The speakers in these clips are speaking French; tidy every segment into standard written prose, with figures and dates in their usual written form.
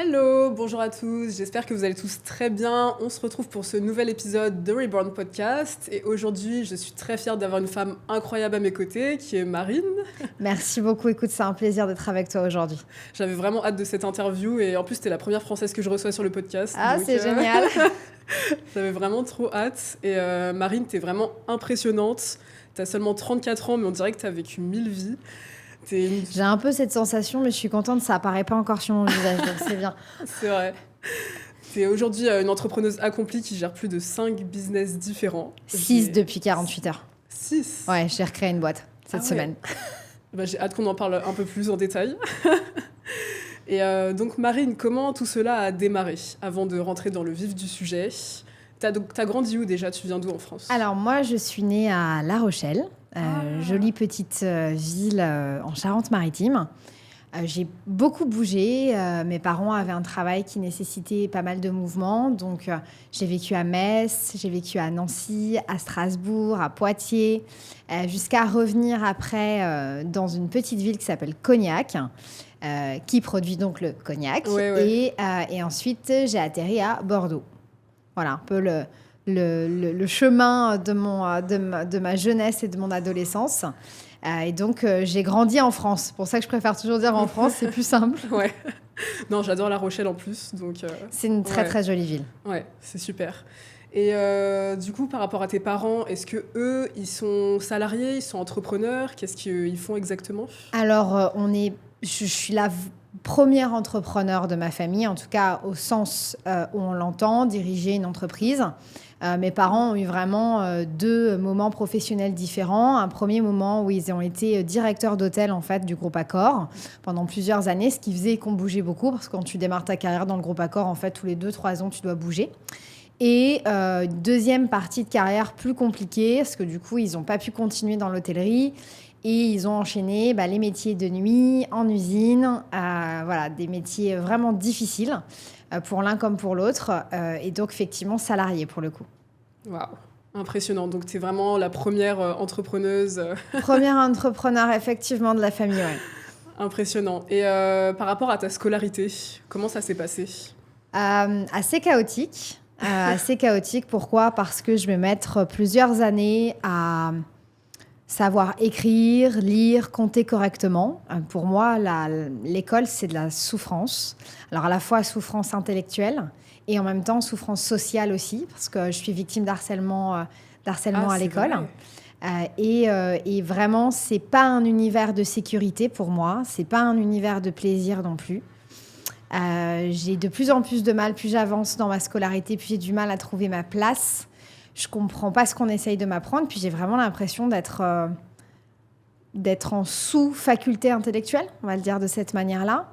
Hello, bonjour à tous, j'espère que vous allez tous très bien. On se retrouve pour ce nouvel épisode de Reborn Podcast et aujourd'hui je suis très fière d'avoir une femme incroyable à mes côtés qui est Marine. Merci beaucoup, écoute, c'est un plaisir d'être avec toi aujourd'hui. J'avais vraiment hâte de cette interview et en plus t'es la première française que je reçois sur le podcast. Ah, donc, c'est génial. J'avais vraiment trop hâte et Marine t'es vraiment impressionnante. T'as seulement 34 ans mais on dirait que t'as vécu 1000 vies. J'ai un peu cette sensation, mais je suis contente, ça apparaît pas encore sur mon visage, donc c'est bien. C'est vrai. Tu es aujourd'hui une entrepreneuse accomplie qui gère plus de 5 business différents. 6 depuis 48 heures. 6 Ouais, j'ai recréé une boîte cette semaine. Bah, j'ai hâte qu'on en parle un peu plus en détail. Et donc Marine, comment tout cela a démarré avant de rentrer dans le vif du sujet? T'as grandi où déjà? Tu viens d'où en France? Alors moi, je suis née à La Rochelle, jolie petite ville en Charente-Maritime. J'ai beaucoup bougé. Mes parents avaient un travail qui nécessitait pas mal de mouvements. Donc, j'ai vécu à Metz, j'ai vécu à Nancy, à Strasbourg, à Poitiers, jusqu'à revenir après dans une petite ville qui s'appelle Cognac, qui produit donc le cognac. Ouais. Et ensuite, j'ai atterri à Bordeaux. Voilà un peu le chemin de ma jeunesse et de mon adolescence. Et donc, j'ai grandi en France. C'est pour ça que je préfère toujours dire en France, c'est plus simple. Ouais. Non, j'adore La Rochelle en plus. Donc, c'est une très, très jolie ville. Ouais, c'est super. Et du coup, par rapport à tes parents, est-ce que eux, ils sont salariés, ils sont entrepreneurs? Qu'est-ce qu'ils font exactement? Alors, je suis la première entrepreneur de ma famille, en tout cas au sens où on l'entend, diriger une entreprise. Mes parents ont eu vraiment deux moments professionnels différents. Un premier moment où ils ont été directeurs d'hôtel en fait, du groupe Accor pendant plusieurs années, ce qui faisait qu'on bougeait beaucoup, parce que quand tu démarres ta carrière dans le groupe Accor, en fait, tous les 2-3 ans, tu dois bouger. Et deuxième partie de carrière plus compliquée, parce que du coup, ils n'ont pas pu continuer dans l'hôtellerie. Et ils ont enchaîné les métiers de nuit, en usine, voilà, des métiers vraiment difficiles pour l'un comme pour l'autre. Et donc, effectivement, salariés pour le coup. Waouh, impressionnant. Donc, tu es vraiment la première entrepreneuse. Première entrepreneur, effectivement, de la famille, ouais. Impressionnant. Et par rapport à ta scolarité, comment ça s'est passé? Assez chaotique. Assez chaotique. Pourquoi? Parce que je vais mettre plusieurs années à savoir écrire, lire, compter correctement. Pour moi, l'école, c'est de la souffrance. Alors, à la fois souffrance intellectuelle et en même temps souffrance sociale aussi, parce que je suis victime d'harcèlement à l'école. Et vraiment, c'est pas un univers de sécurité pour moi. C'est pas un univers de plaisir non plus. J'ai de plus en plus de mal, plus j'avance dans ma scolarité, plus j'ai du mal à trouver ma place. Je comprends pas ce qu'on essaye de m'apprendre, puis j'ai vraiment l'impression d'être en sous-faculté intellectuelle, on va le dire de cette manière-là.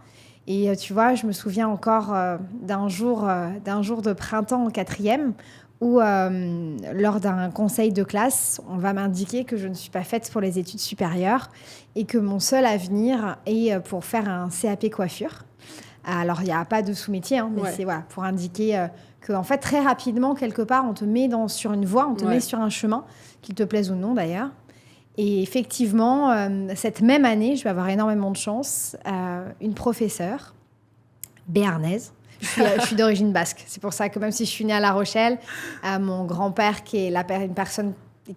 Et tu vois, je me souviens encore d'un jour de printemps en 4e où, lors d'un conseil de classe, on va m'indiquer que je ne suis pas faite pour les études supérieures et que mon seul avenir est pour faire un CAP coiffure. Alors, il n'y a pas de sous-métier, mais c'est pour indiquer qu'en fait, très rapidement, quelque part, on te met sur une voie, on te met sur un chemin, qu'il te plaise ou non d'ailleurs. Et effectivement, cette même année, je vais avoir énormément de chance, une professeure béarnaise. Je suis d'origine basque. C'est pour ça que même si je suis née à La Rochelle, mon grand-père, qui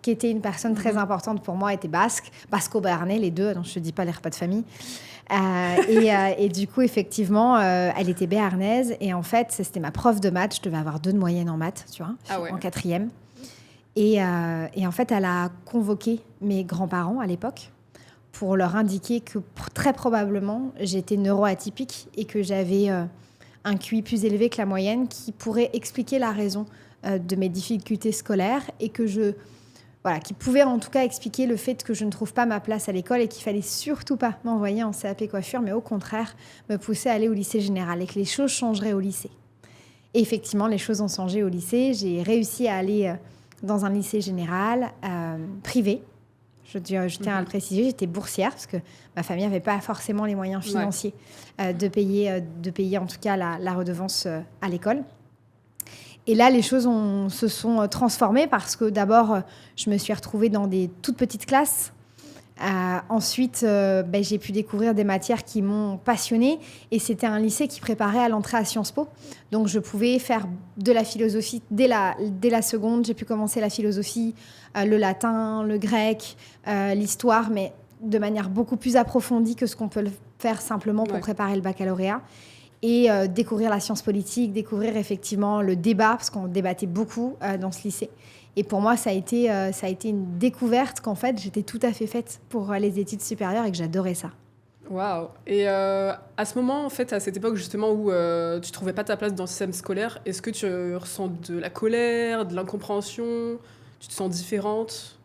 était une personne très importante pour moi, était basque, basco-béarnais, les deux, donc je ne te dis pas les repas de famille. Et du coup, effectivement, elle était béarnaise. Et en fait, c'était ma prof de maths. Je devais avoir 2 de moyenne en maths, tu vois, en 4e. Et en fait, elle a convoqué mes grands-parents à l'époque pour leur indiquer que très probablement, j'étais neuroatypique et que j'avais un QI plus élevé que la moyenne qui pourrait expliquer la raison de mes difficultés scolaires et qui pouvait en tout cas expliquer le fait que je ne trouve pas ma place à l'école et qu'il fallait surtout pas m'envoyer en CAP coiffure, mais au contraire, me pousser à aller au lycée général et que les choses changeraient au lycée. Et effectivement, les choses ont changé au lycée. J'ai réussi à aller dans un lycée général privé. Je tiens à le préciser, j'étais boursière parce que ma famille n'avait pas forcément les moyens financiers de payer en tout cas la redevance à l'école. Et là, les choses se sont transformées parce que d'abord, je me suis retrouvée dans des toutes petites classes Ensuite, j'ai pu découvrir des matières qui m'ont passionnée et c'était un lycée qui préparait à l'entrée à Sciences Po. Donc, je pouvais faire de la philosophie dès la seconde. J'ai pu commencer la philosophie, le latin, le grec, l'histoire, mais de manière beaucoup plus approfondie que ce qu'on peut le faire simplement pour préparer le baccalauréat. Et découvrir la science politique, découvrir effectivement le débat, parce qu'on débattait beaucoup dans ce lycée. Et pour moi, ça a été une découverte qu'en fait, j'étais tout à fait faite pour les études supérieures et que j'adorais ça. Waouh. Et à ce moment, en fait, à cette époque justement où tu trouvais pas ta place dans le système scolaire, est-ce que tu ressens de la colère, de l'incompréhension? Tu te sens différente?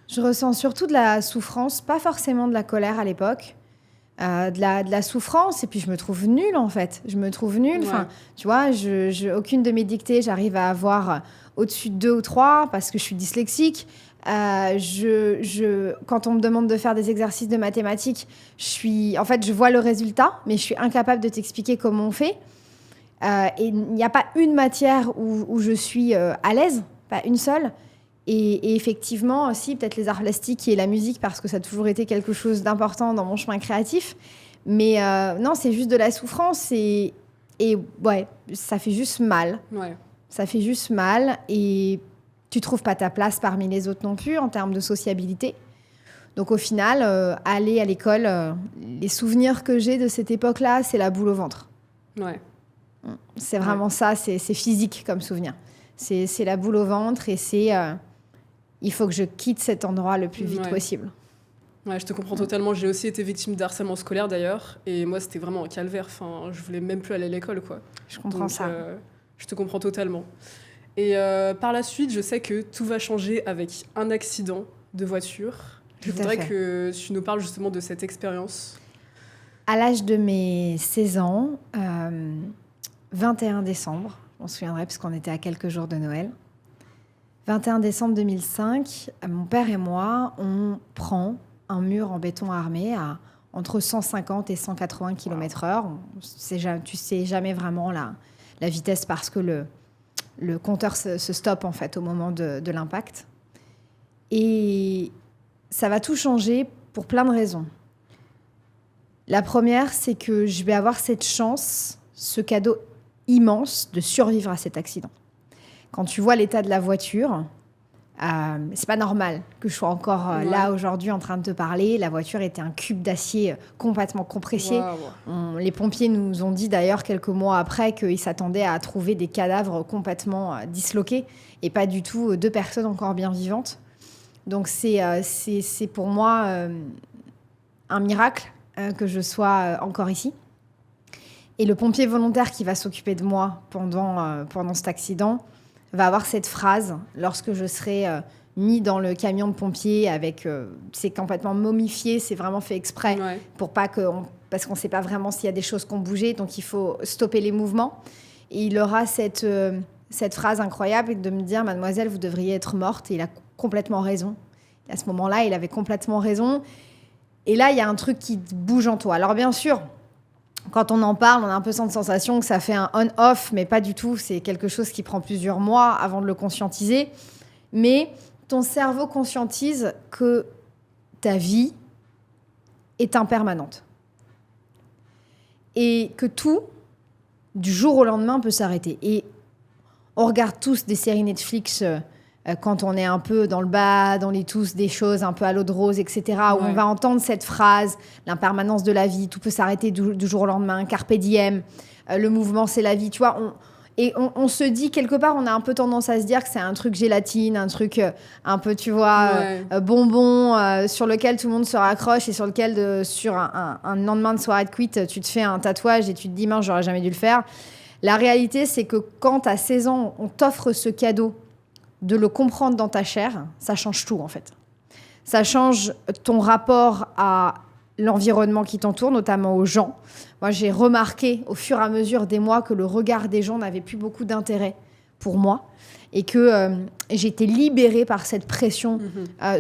Je ressens surtout de la souffrance, pas forcément de la colère à l'époque. De la souffrance, et puis je me trouve nulle en fait. Je me trouve nulle. Ouais. Enfin, tu vois, aucune de mes dictées, j'arrive à avoir au-dessus de 2 ou 3 parce que je suis dyslexique. Quand on me demande de faire des exercices de mathématiques, je vois le résultat, mais je suis incapable de t'expliquer comment on fait. Et il n'y a pas une matière où je suis à l'aise, pas une seule. Et effectivement, aussi, peut-être les arts plastiques et la musique, parce que ça a toujours été quelque chose d'important dans mon chemin créatif. Mais non, c'est juste de la souffrance et ouais, ça fait juste mal. Ouais. Ça fait juste mal et tu trouves pas ta place parmi les autres non plus en termes de sociabilité. Donc au final, aller à l'école, les souvenirs que j'ai de cette époque-là, c'est la boule au ventre. Ouais. C'est vraiment ça, c'est physique comme souvenir. C'est la boule au ventre et c'est... il faut que je quitte cet endroit le plus vite possible. Ouais, je te comprends totalement. J'ai aussi été victime de harcèlement scolaire d'ailleurs. Et moi, c'était vraiment un calvaire. Enfin, je voulais même plus aller à l'école, quoi. Je comprends ça. Je te comprends totalement. Et par la suite, je sais que tout va changer avec un accident de voiture. Je voudrais que tu nous parles justement de cette expérience. À l'âge de mes 16 ans, 21 décembre, je m'en souviendrai parce qu'on était à quelques jours de Noël. 21 décembre 2005, mon père et moi, on prend un mur en béton armé à entre 150 et 180 km/h. Tu sais jamais vraiment la vitesse parce que le compteur se stoppe en fait au moment de l'impact. Et ça va tout changer pour plein de raisons. La première, c'est que je vais avoir cette chance, ce cadeau immense de survivre à cet accident. Quand tu vois l'état de la voiture, c'est pas normal que je sois encore là aujourd'hui en train de te parler. La voiture était un cube d'acier complètement compressé. Les pompiers nous ont dit d'ailleurs quelques mois après qu'ils s'attendaient à trouver des cadavres complètement disloqués et pas du tout 2 personnes encore bien vivantes. Donc c'est pour moi un miracle que je sois encore ici. Et le pompier volontaire qui va s'occuper de moi pendant cet accident va avoir cette phrase lorsque je serai mis dans le camion de pompiers c'est complètement momifié, c'est vraiment fait exprès pour pas parce qu'on ne sait pas vraiment s'il y a des choses qui ont bougé, donc il faut stopper les mouvements. Et il aura cette phrase incroyable de me dire « Mademoiselle, vous devriez être morte » et il a complètement raison. Et à ce moment-là, il avait complètement raison. Et là, il y a un truc qui bouge en toi. Alors bien sûr, quand on en parle, on a un peu cette sensation que ça fait un on-off, mais pas du tout. C'est quelque chose qui prend plusieurs mois avant de le conscientiser. Mais ton cerveau conscientise que ta vie est impermanente. Et que tout, du jour au lendemain, peut s'arrêter. Et on regarde tous des séries Netflix quand on est un peu dans le bas, on lit tous des choses un peu à l'eau de rose, etc., où on va entendre cette phrase, l'impermanence de la vie, tout peut s'arrêter du jour au lendemain, carpe diem, le mouvement c'est la vie, tu vois. On se dit, quelque part, on a un peu tendance à se dire que c'est un truc gélatine, un truc un peu, tu vois, bonbon, sur lequel tout le monde se raccroche et sur lequel, sur un lendemain de soirée de cuite, tu te fais un tatouage et tu te dis, mince, j'aurais jamais dû le faire. La réalité, c'est que quand tu as 16 ans, on t'offre ce cadeau de le comprendre dans ta chair, ça change tout, en fait. Ça change ton rapport à l'environnement qui t'entoure, notamment aux gens. Moi, j'ai remarqué au fur et à mesure des mois que le regard des gens n'avait plus beaucoup d'intérêt pour moi et que j'étais libérée par cette pression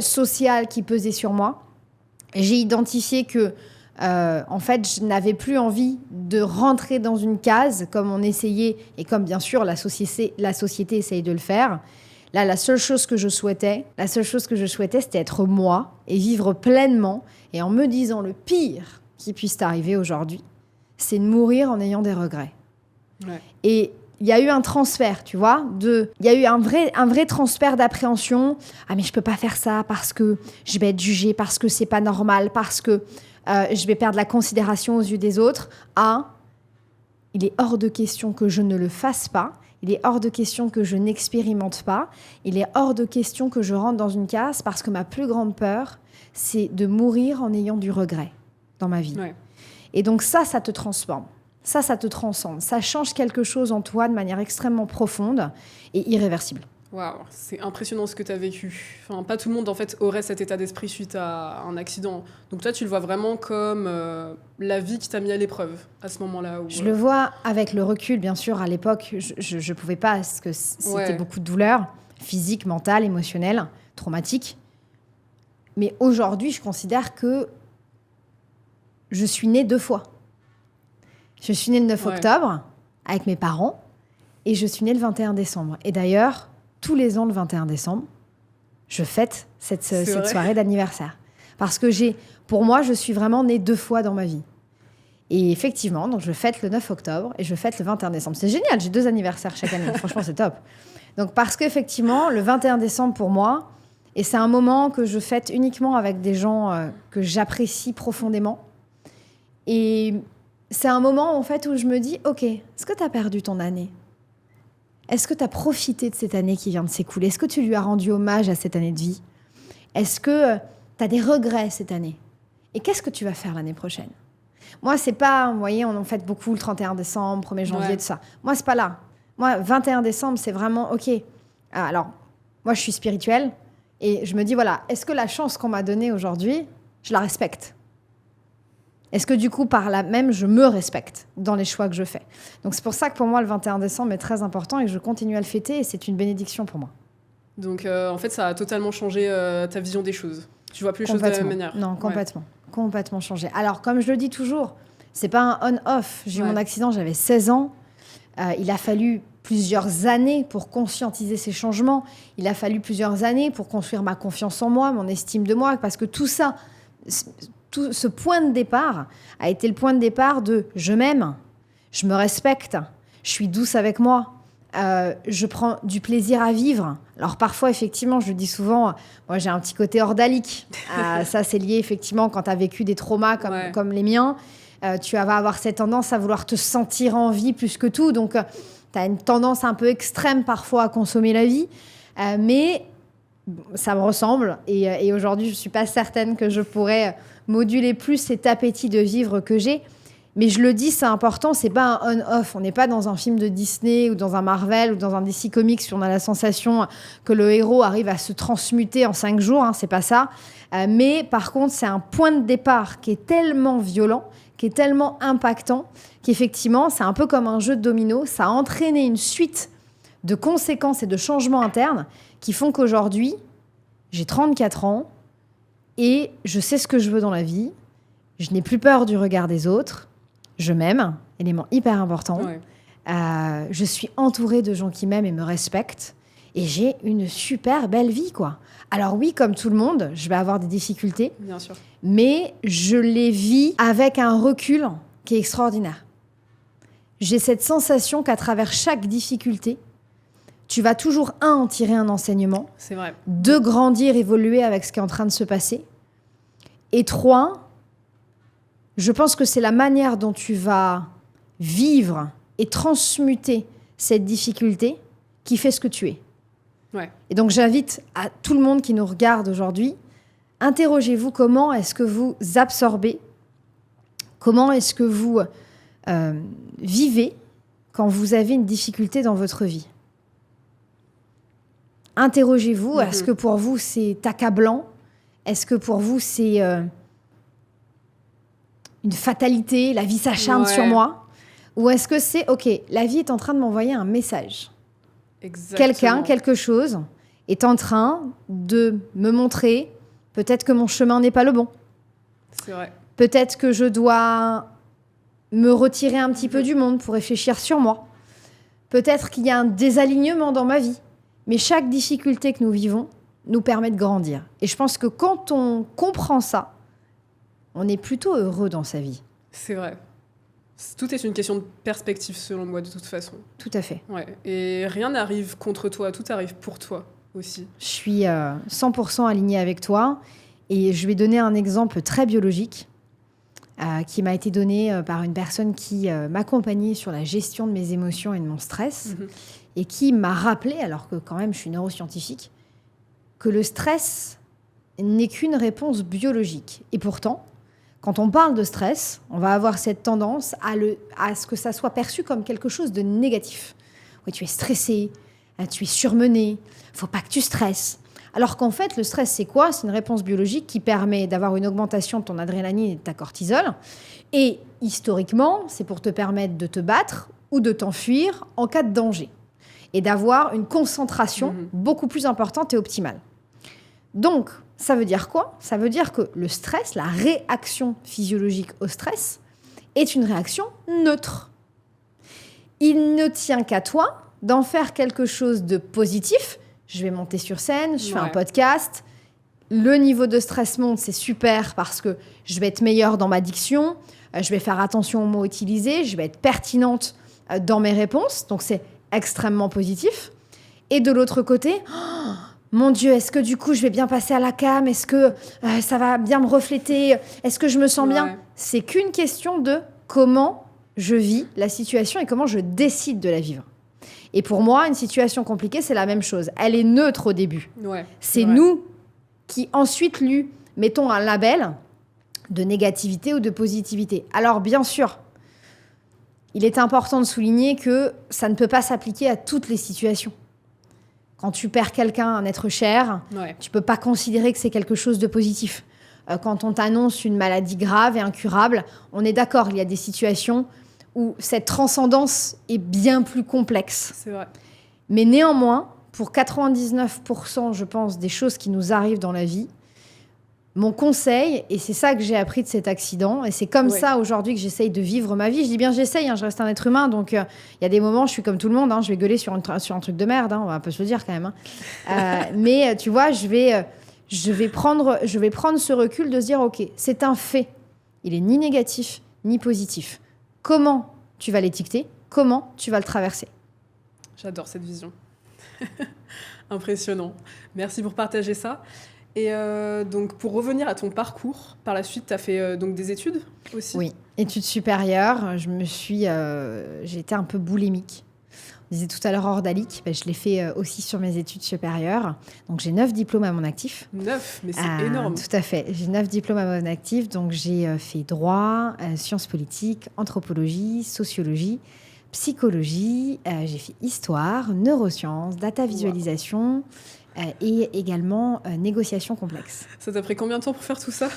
sociale qui pesait sur moi. J'ai identifié que, en fait, je n'avais plus envie de rentrer dans une case comme on essayait et comme, bien sûr, la société essaye de le faire. Là, la seule chose que je souhaitais, c'était être moi et vivre pleinement. Et en me disant le pire qui puisse t'arriver aujourd'hui, c'est de mourir en ayant des regrets. Ouais. Et il y a eu un transfert, tu vois, il y a eu un vrai transfert d'appréhension. Ah, mais je peux pas faire ça parce que je vais être jugée, parce que c'est pas normal, parce que je vais perdre la considération aux yeux des autres. Il est hors de question que je ne le fasse pas. Il est hors de question que je n'expérimente pas. Il est hors de question que je rentre dans une case parce que ma plus grande peur, c'est de mourir en ayant du regret dans ma vie. Ouais. Et donc ça te transforme. Ça te transcende. Ça change quelque chose en toi de manière extrêmement profonde et irréversible. Waouh, c'est impressionnant ce que tu as vécu. Enfin, pas tout le monde en fait aurait cet état d'esprit suite à un accident. Donc toi, tu le vois vraiment comme la vie qui t'a mis à l'épreuve à ce moment-là. Je le vois avec le recul, bien sûr. À l'époque, je pouvais pas parce que c'était beaucoup de douleurs physiques, mentales, émotionnelles, traumatiques. Mais aujourd'hui, je considère que je suis née 2 fois. Je suis née le 9 octobre avec mes parents et je suis née le 21 décembre. Et d'ailleurs, tous les ans, le 21 décembre, je fête cette soirée d'anniversaire. Parce que pour moi, je suis vraiment née 2 fois dans ma vie. Et effectivement, donc je fête le 9 octobre et je fête le 21 décembre. C'est génial, j'ai 2 anniversaires chaque année. Franchement, c'est top. Donc parce qu'effectivement, le 21 décembre pour moi, et c'est un moment que je fête uniquement avec des gens que j'apprécie profondément. Et c'est un moment en fait où je me dis, ok, est-ce que tu as perdu ton année ? Est-ce que tu as profité de cette année qui vient de s'écouler ? Est-ce que tu lui as rendu hommage à cette année de vie ? Est-ce que tu as des regrets cette année ? Et qu'est-ce que tu vas faire l'année prochaine ? Moi, c'est pas, vous voyez, on en fête beaucoup le 31 décembre, 1er janvier, tout ça. Moi, c'est pas là. Moi, 21 décembre, c'est vraiment, ok. Alors, moi, je suis spirituelle et je me dis, voilà, est-ce que la chance qu'on m'a donnée aujourd'hui, je la respecte ? Est-ce que du coup, par là même, je me respecte dans les choix que je fais ? Donc c'est pour ça que pour moi, le 21 décembre est très important et que je continue à le fêter et c'est une bénédiction pour moi. Donc en fait, ça a totalement changé ta vision des choses. Tu vois plus les choses de la même manière. Non, complètement. Complètement changé. Alors, comme je le dis toujours, c'est pas un on-off. J'ai eu mon accident, j'avais 16 ans. Il a fallu plusieurs années pour conscientiser ces changements. Il a fallu plusieurs années pour construire ma confiance en moi, mon estime de moi, parce que tout ça... Tout ce point de départ a été le point de départ de « je m'aime, je me respecte, je suis douce avec moi, je prends du plaisir à vivre ». Alors parfois, effectivement, je le dis souvent, moi j'ai un petit côté ordalique. Ça, c'est lié effectivement quand tu as vécu des traumas comme les miens. Tu vas avoir cette tendance à vouloir te sentir en vie plus que tout. Donc, tu as une tendance un peu extrême parfois à consommer la vie. Mais ça me ressemble. Et aujourd'hui, je ne suis pas certaine que je pourrais moduler plus cet appétit de vivre que j'ai. Mais je le dis, c'est important, c'est pas un on-off. On n'est pas dans un film de Disney ou dans un Marvel ou dans un DC Comics où on a la sensation que le héros arrive à se transmuter en 5 jours. C'est pas ça. Mais par contre, c'est un point de départ qui est tellement violent, qui est tellement impactant, qu'effectivement, c'est un peu comme un jeu de domino. Ça a entraîné une suite de conséquences et de changements internes qui font qu'aujourd'hui, j'ai 34 ans et je sais ce que je veux dans la vie. Je n'ai plus peur du regard des autres. Je m'aime, élément hyper important. Ouais. Je suis entourée de gens qui m'aiment et me respectent. Et j'ai une super belle vie, quoi. Alors oui, comme tout le monde, je vais avoir des difficultés. Bien sûr. Mais je les vis avec un recul qui est extraordinaire. J'ai cette sensation qu'à travers chaque difficulté, tu vas toujours, en tirer un enseignement. C'est vrai. 2, grandir, évoluer avec ce qui est en train de se passer. Et 3, je pense que c'est la manière dont tu vas vivre et transmuter cette difficulté qui fait ce que tu es. Ouais. Et donc, j'invite à tout le monde qui nous regarde aujourd'hui, interrogez-vous comment est-ce que vous absorbez, comment est-ce que vous vivez quand vous avez une difficulté dans votre vie. Interrogez-vous, est-ce que pour vous c'est accablant ? Est-ce que pour vous c'est une fatalité, la vie s'acharne sur moi ? Ou est-ce que c'est, ok, la vie est en train de m'envoyer un message ? Exactement. Quelqu'un, quelque chose est en train de me montrer peut-être que mon chemin n'est pas le bon. C'est vrai. Peut-être que je dois me retirer un petit peu du monde pour réfléchir sur moi. Peut-être qu'il y a un désalignement dans ma vie. Mais chaque difficulté que nous vivons nous permet de grandir. Et je pense que quand on comprend ça, on est plutôt heureux dans sa vie. C'est vrai. Tout est une question de perspective, selon moi, de toute façon. Tout à fait. Ouais. Et rien n'arrive contre toi, tout arrive pour toi aussi. Je suis 100% alignée avec toi. Et je vais donner un exemple très biologique qui m'a été donné par une personne qui m'accompagnait sur la gestion de mes émotions et de mon stress et qui m'a rappelé, alors que quand même je suis neuroscientifique, que le stress n'est qu'une réponse biologique. Et pourtant, quand on parle de stress, on va avoir cette tendance à ce que ça soit perçu comme quelque chose de négatif. Oui, tu es stressé, tu es surmené, il ne faut pas que tu stresses. Alors qu'en fait, le stress, c'est quoi ? C'est une réponse biologique qui permet d'avoir une augmentation de ton adrénaline et de ta cortisol. Et historiquement, c'est pour te permettre de te battre ou de t'enfuir en cas de danger. Et d'avoir une concentration beaucoup plus importante et optimale. Donc, ça veut dire quoi ? Ça veut dire que le stress, la réaction physiologique au stress, est une réaction neutre. Il ne tient qu'à toi d'en faire quelque chose de positif. Je vais monter sur scène, je fais un podcast. Le niveau de stress monte, c'est super parce que je vais être meilleure dans ma diction, je vais faire attention aux mots utilisés, je vais être pertinente dans mes réponses. Donc, c'est extrêmement positif. Et de l'autre côté... Mon Dieu, est-ce que du coup, je vais bien passer à la cam ? Est-ce que ça va bien me refléter ? Est-ce que je me sens bien ? C'est qu'une question de comment je vis la situation et comment je décide de la vivre. Et pour moi, une situation compliquée, c'est la même chose. Elle est neutre au début. C'est nous qui ensuite lui mettons un label de négativité ou de positivité. Alors bien sûr, il est important de souligner que ça ne peut pas s'appliquer à toutes les situations. Quand tu perds quelqu'un, un être cher, tu ne peux pas considérer que c'est quelque chose de positif. Quand on t'annonce une maladie grave et incurable, on est d'accord, il y a des situations où cette transcendance est bien plus complexe. C'est vrai. Mais néanmoins, pour 99%, je pense, des choses qui nous arrivent dans la vie, mon conseil, et c'est ça que j'ai appris de cet accident, et c'est comme ça aujourd'hui que j'essaye de vivre ma vie. Je dis bien j'essaye, je reste un être humain, donc il y a des moments, je suis comme tout le monde, je vais gueuler sur un truc de merde, on va un peu se le dire quand même. Mais tu vois, je vais prendre ce recul de se dire, ok, c'est un fait. Il est ni négatif, ni positif. Comment tu vas l'étiqueter ? Comment tu vas le traverser ? J'adore cette vision. Impressionnant. Merci pour partager ça. Et donc, pour revenir à ton parcours, par la suite, tu as fait donc des études aussi ? Oui, études supérieures. J'ai été un peu boulimique. On disait tout à l'heure ordalique. Je l'ai fait aussi sur mes études supérieures. Donc, j'ai 9 diplômes à mon actif. 9 ? Mais c'est énorme. Tout à fait. J'ai 9 diplômes à mon actif. Donc, j'ai fait droit, sciences politiques, anthropologie, sociologie, psychologie. J'ai fait histoire, neurosciences, data visualisation... et également négociation complexe. Ça t'a pris combien de temps pour faire tout ça ?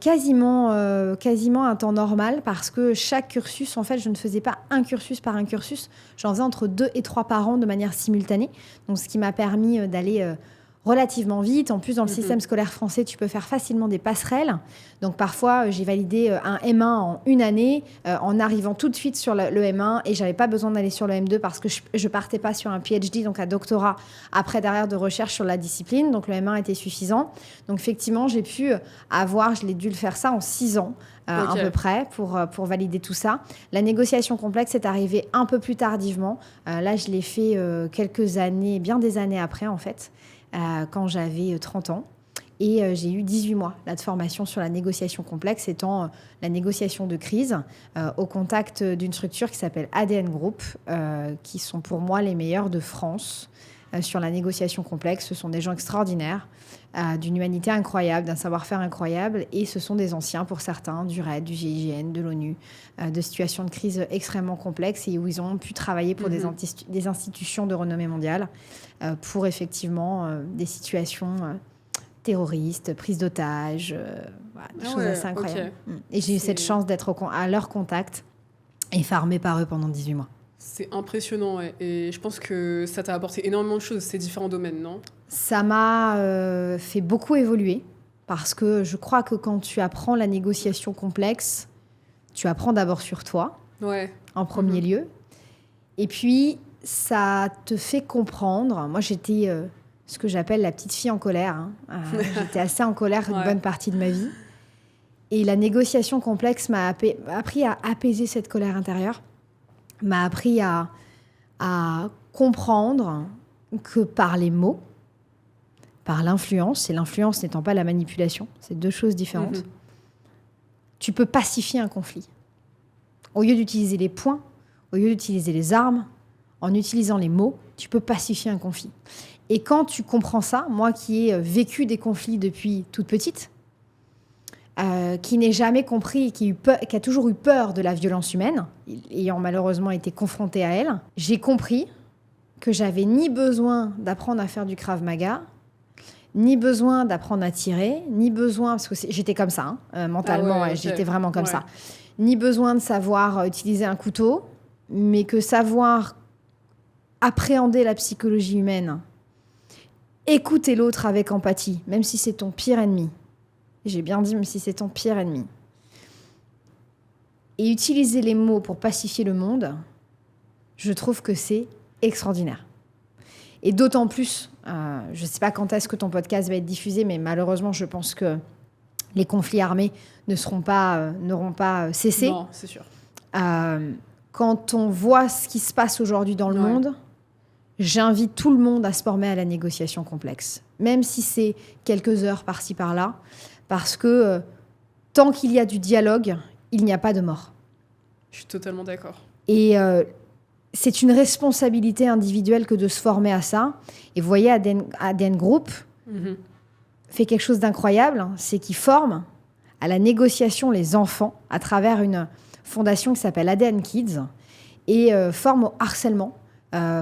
Quasiment un temps normal parce que chaque cursus, en fait, je ne faisais pas un cursus par un cursus. J'en faisais entre 2 et 3 par an de manière simultanée. Donc, ce qui m'a permis d'aller relativement vite. En plus, dans le système scolaire français, tu peux faire facilement des passerelles. Donc, parfois, j'ai validé un M1 en une année en arrivant tout de suite sur le M1 et je n'avais pas besoin d'aller sur le M2 parce que je ne partais pas sur un PhD, donc un doctorat, après derrière de recherche sur la discipline. Donc, le M1 était suffisant. Donc, effectivement, j'ai pu je l'ai dû le faire ça en 6 ans. À peu près, pour valider tout ça. La négociation complexe est arrivée un peu plus tardivement. Là, je l'ai fait quelques années, bien des années après, en fait, quand j'avais 30 ans. Et j'ai eu 18 mois là, de formation sur la négociation complexe, étant la négociation de crise, au contact d'une structure qui s'appelle ADN Group, qui sont pour moi les meilleurs de France sur la négociation complexe. Ce sont des gens extraordinaires, d'une humanité incroyable, d'un savoir-faire incroyable, et ce sont des anciens pour certains, du RAID, du GIGN, de l'ONU, de situations de crise extrêmement complexes et où ils ont pu travailler pour des institutions de renommée mondiale pour effectivement des situations terroristes, prise d'otages, des choses assez incroyables. Et j'ai eu cette chance d'être à leur contact et formée par eux pendant 18 mois. C'est impressionnant, et je pense que ça t'a apporté énormément de choses, ces différents domaines, non ? Ça m'a fait beaucoup évoluer, parce que je crois que quand tu apprends la négociation complexe, tu apprends d'abord sur toi, en premier lieu. Et puis, ça te fait comprendre. Moi, j'étais ce que j'appelle la petite fille en colère. J'étais assez en colère une bonne partie de ma vie. Et la négociation complexe m'a appris à apaiser cette colère intérieure, m'a appris à comprendre que par les mots, par l'influence, et l'influence n'étant pas la manipulation, c'est deux choses différentes, tu peux pacifier un conflit. Au lieu d'utiliser les poings, au lieu d'utiliser les armes, en utilisant les mots, tu peux pacifier un conflit. Et quand tu comprends ça, moi qui ai vécu des conflits depuis toute petite, qui n'ai jamais compris, qui a toujours eu peur de la violence humaine, ayant malheureusement été confrontée à elle, j'ai compris que j'avais ni besoin d'apprendre à faire du Krav Maga, ni besoin d'apprendre à tirer, ni besoin, parce que j'étais comme ça, mentalement, j'étais vraiment comme ça, ni besoin de savoir utiliser un couteau, mais que savoir appréhender la psychologie humaine, écouter l'autre avec empathie, même si c'est ton pire ennemi. J'ai bien dit, même si c'est ton pire ennemi. Et utiliser les mots pour pacifier le monde, je trouve que c'est extraordinaire. Et d'autant plus, je ne sais pas quand est-ce que ton podcast va être diffusé, mais malheureusement, je pense que les conflits armés n'auront pas cessé. Non, c'est sûr. Quand on voit ce qui se passe aujourd'hui dans le monde, j'invite tout le monde à se former à la négociation complexe, même si c'est quelques heures par-ci par-là, parce que tant qu'il y a du dialogue, il n'y a pas de mort. Je suis totalement d'accord. Et c'est une responsabilité individuelle que de se former à ça. Et vous voyez, ADN Group fait quelque chose d'incroyable, c'est qu'il forme à la négociation les enfants à travers une fondation qui s'appelle ADN Kids et forme au harcèlement.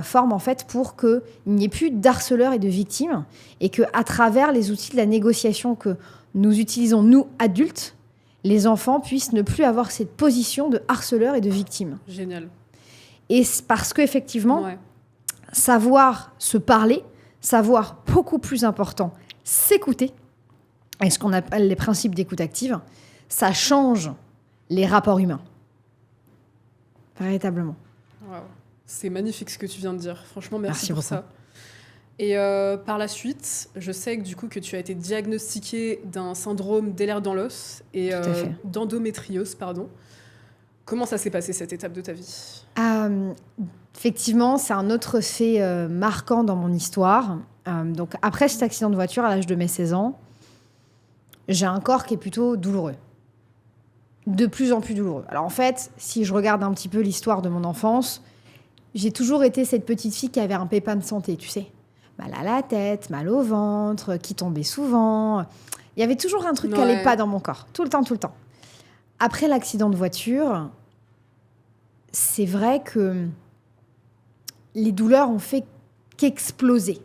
Forme en fait pour qu'il n'y ait plus d'harceleurs et de victimes et qu'à travers les outils de la négociation que nous utilisons, nous, adultes, les enfants puissent ne plus avoir cette position de harceleur et de victime. Génial. Et parce qu'effectivement, savoir se parler, savoir beaucoup plus important, s'écouter, et ce qu'on appelle les principes d'écoute active, ça change les rapports humains. Véritablement. Wow. C'est magnifique ce que tu viens de dire. Franchement, merci pour beaucoup. ça. Et par la suite, je sais que du coup que tu as été diagnostiquée d'un syndrome des lèvres dans l'os et d'endométriose, pardon. Comment ça s'est passé cette étape de ta vie ? Effectivement, c'est un autre fait marquant dans mon histoire. Donc après cet accident de voiture à l'âge de mes 16 ans, j'ai un corps qui est plutôt douloureux. De plus en plus douloureux. Alors en fait, si je regarde un petit peu l'histoire de mon enfance, j'ai toujours été cette petite fille qui avait un pépin de santé, tu sais. Mal à la tête, mal au ventre, qui tombait souvent. Il y avait toujours un truc qui n'allait pas dans mon corps, tout le temps, tout le temps. Après l'accident de voiture, c'est vrai que les douleurs ont fait qu'exploser.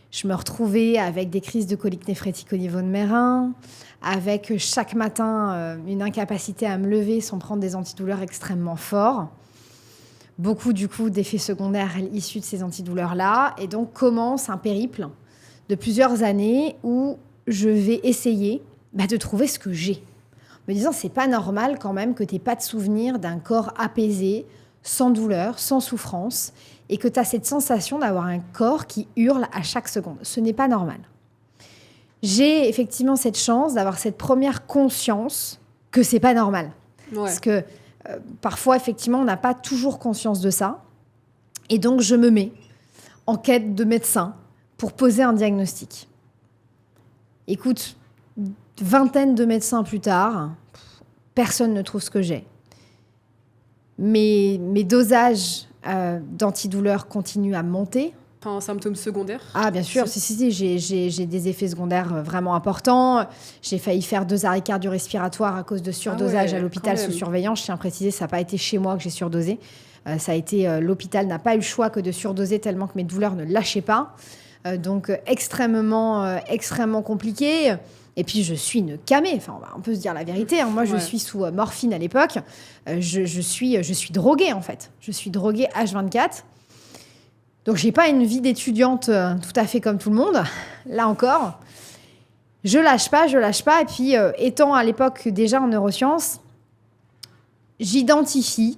Je me retrouvais avec des crises de colique néphrétique au niveau de mes reins, avec chaque matin une incapacité à me lever sans prendre des antidouleurs extrêmement forts. Beaucoup, du coup, d'effets secondaires issus de ces antidouleurs-là. Et donc, commence un périple de plusieurs années où je vais essayer de trouver ce que j'ai. Me disant, c'est pas normal quand même que tu n'aies pas de souvenir d'un corps apaisé, sans douleur, sans souffrance, et que tu as cette sensation d'avoir un corps qui hurle à chaque seconde. Ce n'est pas normal. J'ai effectivement cette chance d'avoir cette première conscience que c'est pas normal. Parce que parfois, effectivement, on n'a pas toujours conscience de ça. Et donc, je me mets en quête de médecin pour poser un diagnostic. Écoute, vingtaine de médecins plus tard, personne ne trouve ce que j'ai. Mes dosages d'antidouleurs continuent à monter. Pas un symptôme secondaire ? Ah, bien sûr, si, j'ai des effets secondaires vraiment importants. J'ai failli faire 2 arrêts cardio-respiratoires à cause de surdosage à l'hôpital sous surveillance. Je tiens à préciser, ça n'a pas été chez moi que j'ai surdosé. Ça a été l'hôpital n'a pas eu le choix que de surdoser tellement que mes douleurs ne lâchaient pas. Donc extrêmement compliqué. Et puis je suis une camée. Enfin, on peut se dire la vérité. Hein. Moi, je suis sous morphine à l'époque. Je suis droguée en fait. Je suis droguée H24. Donc, je n'ai pas une vie d'étudiante tout à fait comme tout le monde. Là encore, je lâche pas. Et puis, étant à l'époque déjà en neurosciences, j'identifie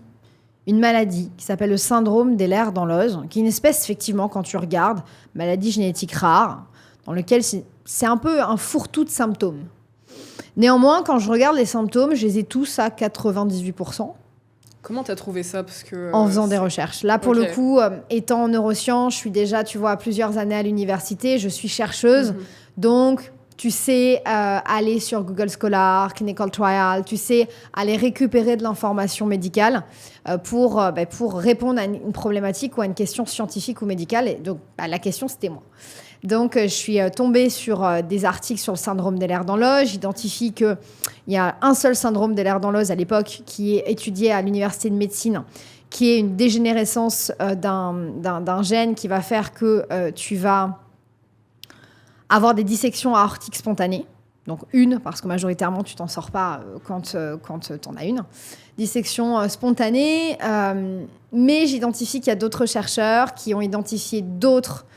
une maladie qui s'appelle le syndrome d'Ehlers-Danlos, qui est une espèce, effectivement, quand tu regardes, maladie génétique rare, dans lequel c'est un peu un fourre-tout de symptômes. Néanmoins, quand je regarde les symptômes, je les ai tous à 98%. Comment t'as trouvé ça? Parce que, en faisant des recherches. Là, pour le coup, étant en neurosciences, je suis déjà, tu vois, plusieurs années à l'université, je suis chercheuse. Donc, tu sais aller sur Google Scholar, Clinical Trial, tu sais aller récupérer de l'information médicale pour répondre à une problématique ou à une question scientifique ou médicale. Et donc, la question, c'était moi. Donc, je suis tombée sur des articles sur le syndrome d'Ehlers-Danlos. J'identifie qu'il y a un seul syndrome d'Ehlers-Danlos à l'époque qui est étudié à l'université de médecine, qui est une dégénérescence d'un gène qui va faire que tu vas avoir des dissections aortiques spontanées. Donc une, parce que majoritairement, tu t'en sors pas quand tu en as une. Dissection spontanée. Mais j'identifie qu'il y a d'autres chercheurs qui ont identifié d'autres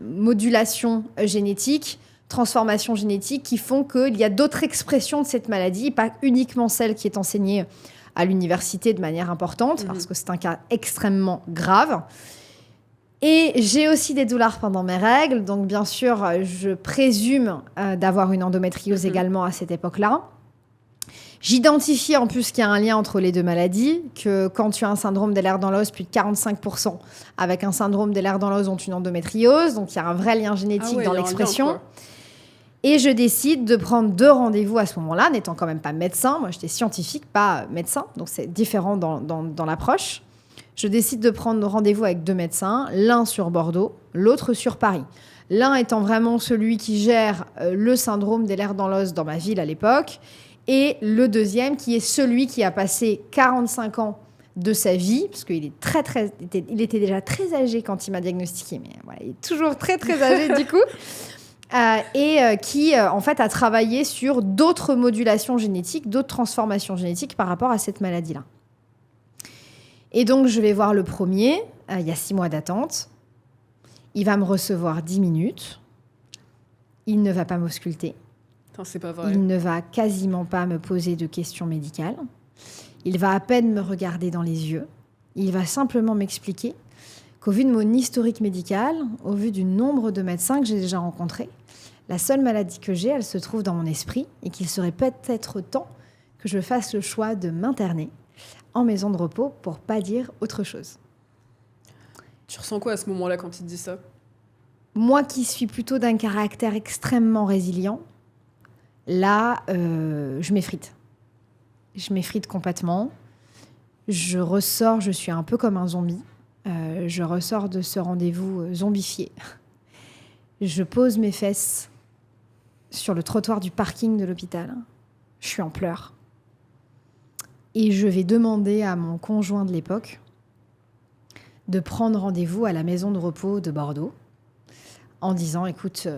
modulations génétiques, transformations génétiques qui font qu'il y a d'autres expressions de cette maladie, pas uniquement celle qui est enseignée à l'université de manière importante, parce que c'est un cas extrêmement grave. Et j'ai aussi des douleurs pendant mes règles, donc bien sûr, je présume d'avoir une endométriose également à cette époque-là. J'identifie en plus qu'il y a un lien entre les deux maladies, que quand tu as un syndrome d'Ehlers-Danlos, plus de 45% avec un syndrome d'Ehlers-Danlos ont une endométriose, donc il y a un vrai lien génétique dans l'expression. Et je décide de prendre 2 rendez-vous à ce moment-là, n'étant quand même pas médecin. Moi, j'étais scientifique, pas médecin, donc c'est différent dans l'approche. Je décide de prendre rendez-vous avec 2 médecins, l'un sur Bordeaux, l'autre sur Paris. L'un étant vraiment celui qui gère le syndrome d'Ehlers-Danlos dans ma ville à l'époque, et le deuxième qui est celui qui a passé 45 ans de sa vie, parce qu'il il était déjà très âgé quand il m'a diagnostiqué, mais voilà, il est toujours très très âgé du coup, qui en fait a travaillé sur d'autres modulations génétiques, d'autres transformations génétiques par rapport à cette maladie-là. Et donc je vais voir le premier, il y a 6 mois d'attente, il va me recevoir 10 minutes, il ne va pas m'ausculter. C'est pas vrai. Il ne va quasiment pas me poser de questions médicales. Il va à peine me regarder dans les yeux. Il va simplement m'expliquer qu'au vu de mon historique médical, au vu du nombre de médecins que j'ai déjà rencontrés, la seule maladie que j'ai, elle se trouve dans mon esprit et qu'il serait peut-être temps que je fasse le choix de m'interner en maison de repos pour pas dire autre chose. Tu ressens quoi à ce moment-là quand il te dit ça? Moi qui suis plutôt d'un caractère extrêmement résilient, là, je m'effrite. Je m'effrite complètement. Je ressors, je suis un peu comme un zombie. Je ressors de ce rendez-vous zombifié. Je pose mes fesses sur le trottoir du parking de l'hôpital. Je suis en pleurs. Et je vais demander à mon conjoint de l'époque de prendre rendez-vous à la maison de repos de Bordeaux en disant, écoute,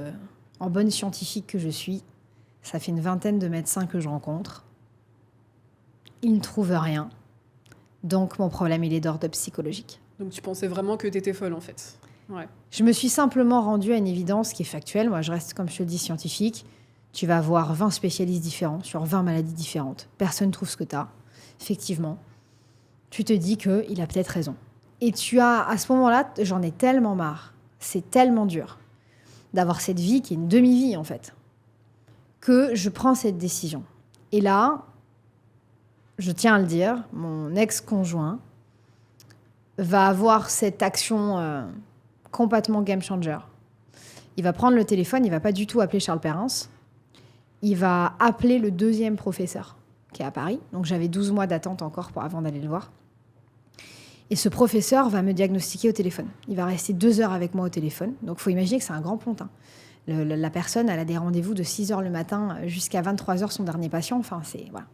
en bonne scientifique que je suis, ça fait une 20aine de médecins que je rencontre. Ils ne trouvent rien. Donc, mon problème, il est d'ordre psychologique. Donc, tu pensais vraiment que tu étais folle, en fait. Ouais. Je me suis simplement rendue à une évidence qui est factuelle. Moi, je reste, comme je te le dis, scientifique. Tu vas avoir 20 spécialistes différents sur 20 maladies différentes. Personne ne trouve ce que tu as. Effectivement, tu te dis qu'il a peut-être raison. Et tu as, à ce moment-là, j'en ai tellement marre. C'est tellement dur d'avoir cette vie qui est une demi-vie, en fait, que je prends cette décision. Et là, je tiens à le dire, mon ex-conjoint va avoir cette action complètement game changer. Il va prendre le téléphone, il ne va pas du tout appeler Charles Perrins. Il va appeler le 2e professeur qui est à Paris. Donc j'avais 12 mois d'attente encore avant d'aller le voir. Et ce professeur va me diagnostiquer au téléphone. Il va rester 2 heures avec moi au téléphone. Donc il faut imaginer que c'est un grand pontin. La personne, elle a des rendez-vous de 6 heures le matin jusqu'à 23 heures son dernier patient. Enfin, voilà.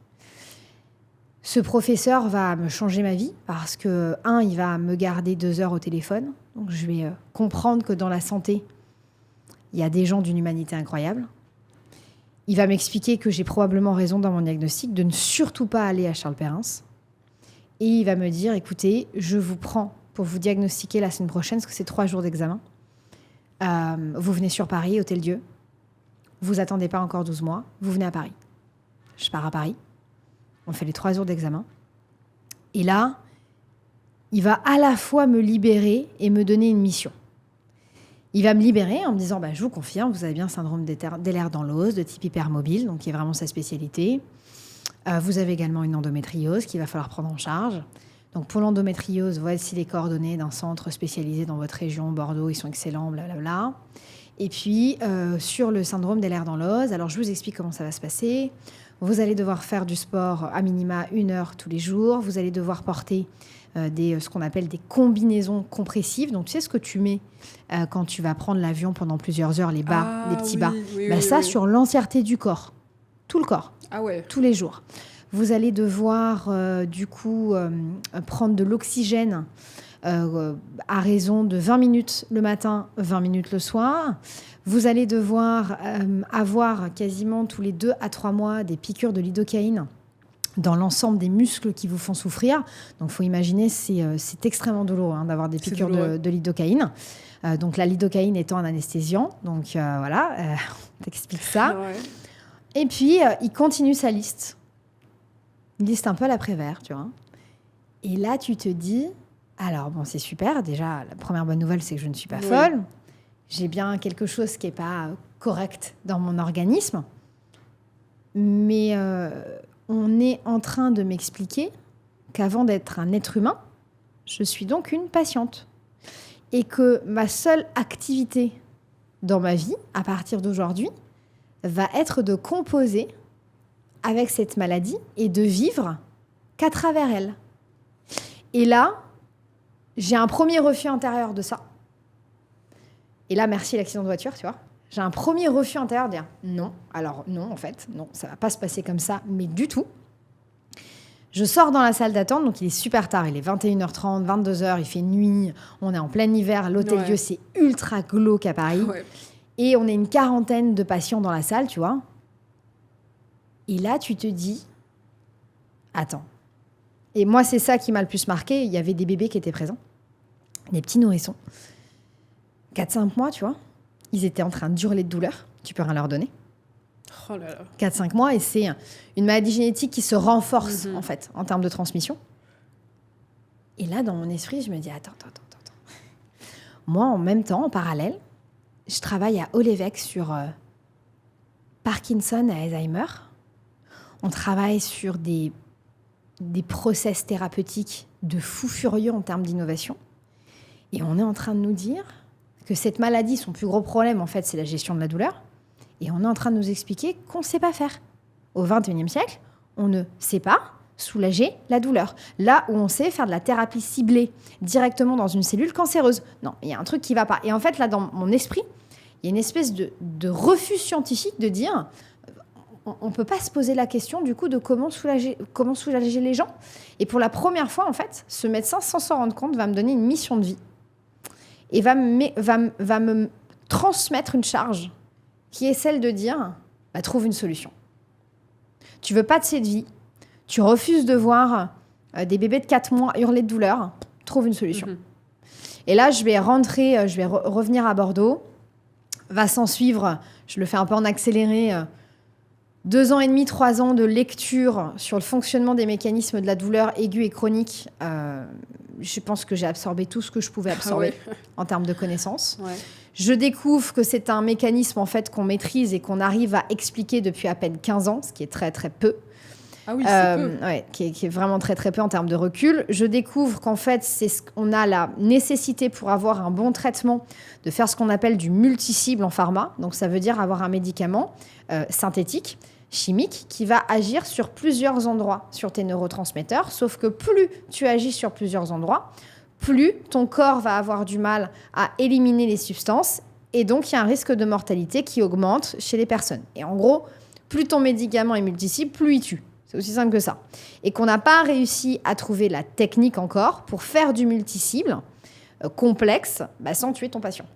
Ce professeur va me changer ma vie parce que, il va me garder 2 heures au téléphone. Donc je vais comprendre que dans la santé, il y a des gens d'une humanité incroyable. Il va m'expliquer que j'ai probablement raison dans mon diagnostic de ne surtout pas aller à Charles Perrins. Et il va me dire, écoutez, je vous prends pour vous diagnostiquer la semaine prochaine, parce que c'est 3 jours d'examen. Vous venez sur Paris, Hôtel Dieu. Vous attendez pas encore 12 mois. Vous venez à Paris. Je pars à Paris. On fait les 3 jours d'examen. Et là, il va à la fois me libérer et me donner une mission. Il va me libérer en me disant je vous confirme, vous avez bien un syndrome d'éhlers dans l'os de type hypermobile, donc qui est vraiment sa spécialité. Vous avez également une endométriose qu'il va falloir prendre en charge. Donc pour l'endométriose, voici les coordonnées d'un centre spécialisé dans votre région, Bordeaux, ils sont excellents, blablabla. Et puis sur le syndrome d'éhlers dans l'os, alors je vous explique comment ça va se passer. Vous allez devoir faire du sport à minima 1 heure tous les jours. Vous allez devoir porter ce qu'on appelle des combinaisons compressives. Donc, tu sais ce que tu mets quand tu vas prendre l'avion pendant plusieurs heures, les bas, les petits bas. Ça, sur l'entièreté du corps. Tout le corps. Ah ouais. Tous les jours. Vous allez devoir, prendre de l'oxygène à raison de 20 minutes le matin, 20 minutes le soir. Vous allez devoir avoir quasiment tous les 2 à 3 mois des piqûres de lidocaïne dans l'ensemble des muscles qui vous font souffrir. Donc, il faut imaginer, c'est extrêmement douloureux d'avoir des piqûres de lidocaïne. Donc, la lidocaïne étant un anesthésiant. Donc, on t'explique ça. Ouais. Et puis, il continue sa liste. Une liste un peu à la Prévert, tu vois. Et là, tu te dis, alors, bon, c'est super. Déjà, la première bonne nouvelle, c'est que je ne suis pas folle. J'ai bien quelque chose qui n'est pas correct dans mon organisme. Mais on est en train de m'expliquer qu'avant d'être un être humain, je suis donc une patiente. Et que ma seule activité dans ma vie, à partir d'aujourd'hui, va être de composer avec cette maladie et de vivre qu'à travers elle. Et là, j'ai un premier refus intérieur de ça. Et là, merci l'accident de voiture, tu vois. J'ai un premier refus intérieur de dire non. Alors non, en fait, non, ça va pas se passer comme ça, mais du tout. Je sors dans la salle d'attente, donc il est super tard, il est 21h30, 22h, il fait nuit, on est en plein hiver, l'hôtel-dieu, c'est ultra glauque à Paris. Ouais. Et on est une quarantaine de patients dans la salle, tu vois. Et là, tu te dis, attends. Et moi, c'est ça qui m'a le plus marqué. Il y avait des bébés qui étaient présents, des petits nourrissons. 4-5 mois, tu vois. Ils étaient en train d'hurler de douleur. Tu peux rien leur donner. Oh là là. 4-5 mois, et c'est une maladie génétique qui se renforce, en fait, en termes de transmission. Et là, dans mon esprit, je me dis, attends. Moi, en même temps, en parallèle, je travaille à Haut-l'Évêque sur Parkinson et Alzheimer. On travaille sur des process thérapeutiques de fou furieux en termes d'innovation. Et on est en train de nous dire que cette maladie, son plus gros problème, en fait, c'est la gestion de la douleur. Et on est en train de nous expliquer qu'on ne sait pas faire. Au XXIe siècle, on ne sait pas soulager la douleur. Là où on sait faire de la thérapie ciblée directement dans une cellule cancéreuse. Non, il y a un truc qui ne va pas. Et en fait, là, dans mon esprit, il y a une espèce de refus scientifique de dire on ne peut pas se poser la question, du coup, de comment soulager les gens. Et pour la première fois, en fait, ce médecin, sans s'en rendre compte, va me donner une mission de vie. Et va me transmettre une charge qui est celle de dire trouve une solution. Tu veux pas de cette vie, tu refuses de voir des bébés de 4 mois hurler de douleur, trouve une solution. Et là, je vais rentrer, je vais revenir à Bordeaux. Va s'en suivre, je le fais un peu en accéléré, 2 ans et demi, 3 ans de lecture sur le fonctionnement des mécanismes de la douleur aiguë et chronique. Je pense que j'ai absorbé tout ce que je pouvais absorber en termes de connaissances. Ouais. Je découvre que c'est un mécanisme en fait, qu'on maîtrise et qu'on arrive à expliquer depuis à peine 15 ans, ce qui est très très peu. Ah oui, c'est peu. Ouais, qui est vraiment très très peu en termes de recul. Je découvre qu'en fait, on a la nécessité pour avoir un bon traitement de faire ce qu'on appelle du multicible en pharma. Donc ça veut dire avoir un médicament synthétique, chimique, qui va agir sur plusieurs endroits sur tes neurotransmetteurs. Sauf que plus tu agis sur plusieurs endroits, plus ton corps va avoir du mal à éliminer les substances. Et donc, il y a un risque de mortalité qui augmente chez les personnes. Et en gros, plus ton médicament est multicible, plus il tue. C'est aussi simple que ça. Et qu'on n'a pas réussi à trouver la technique encore pour faire du multicible complexe sans tuer ton patient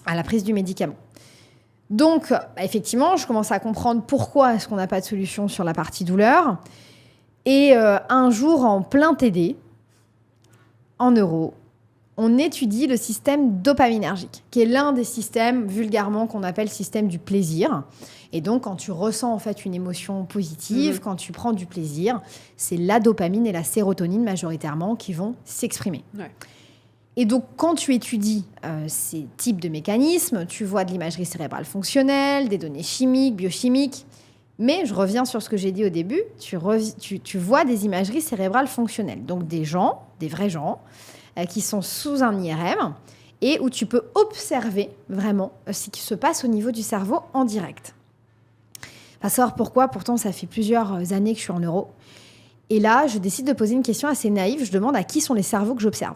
à la prise du médicament. Donc, effectivement, je commence à comprendre pourquoi est-ce qu'on n'a pas de solution sur la partie douleur. Et un jour, en plein TD, en neuro, on étudie le système dopaminergique, qui est l'un des systèmes vulgairement qu'on appelle système du plaisir. Et donc, quand tu ressens en fait une émotion positive, quand tu prends du plaisir, c'est la dopamine et la sérotonine majoritairement qui vont s'exprimer. Ouais. Et donc, quand tu étudies ces types de mécanismes, tu vois de l'imagerie cérébrale fonctionnelle, des données chimiques, biochimiques. Mais je reviens sur ce que j'ai dit au début, tu vois des imageries cérébrales fonctionnelles. Donc, des gens, des vrais gens, qui sont sous un IRM et où tu peux observer vraiment ce qui se passe au niveau du cerveau en direct. Pas savoir pourquoi, pourtant ça fait plusieurs années que je suis en neuro. Et là, je décide de poser une question assez naïve. Je demande à qui sont les cerveaux que j'observe.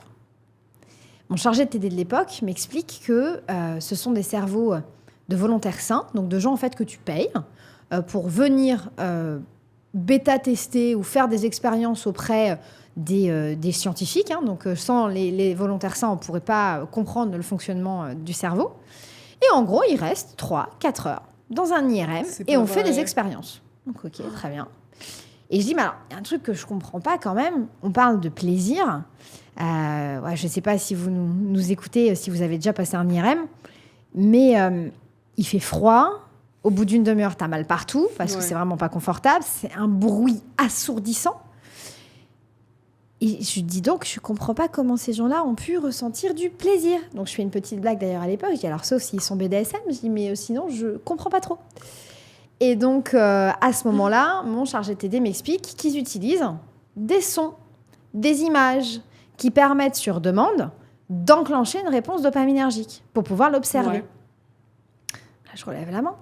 Mon chargé de TD de l'époque m'explique que ce sont des cerveaux de volontaires sains, donc de gens en fait que tu payes pour venir bêta-tester ou faire des expériences auprès des scientifiques. Donc sans les volontaires sains, on ne pourrait pas comprendre le fonctionnement du cerveau. Et en gros, ils restent 3-4 heures dans un IRM et on fait des expériences. Donc ok, très bien. Et je dis, mais alors, il y a un truc que je ne comprends pas quand même. On parle de plaisir. Je ne sais pas si vous nous écoutez, si vous avez déjà passé un IRM, mais il fait froid. Au bout d'une demi-heure, tu as mal partout parce que c'est vraiment pas confortable. C'est un bruit assourdissant. Et je dis donc, je ne comprends pas comment ces gens-là ont pu ressentir du plaisir. Donc, je fais une petite blague d'ailleurs à l'époque. Je dis, alors, sauf s'ils sont BDSM. Je dis, mais sinon, je ne comprends pas trop. Et donc, à ce moment-là, mon chargé de TD m'explique qu'ils utilisent des sons, des images qui permettent, sur demande, d'enclencher une réponse dopaminergique pour pouvoir l'observer. Ouais. Là, je relève la main.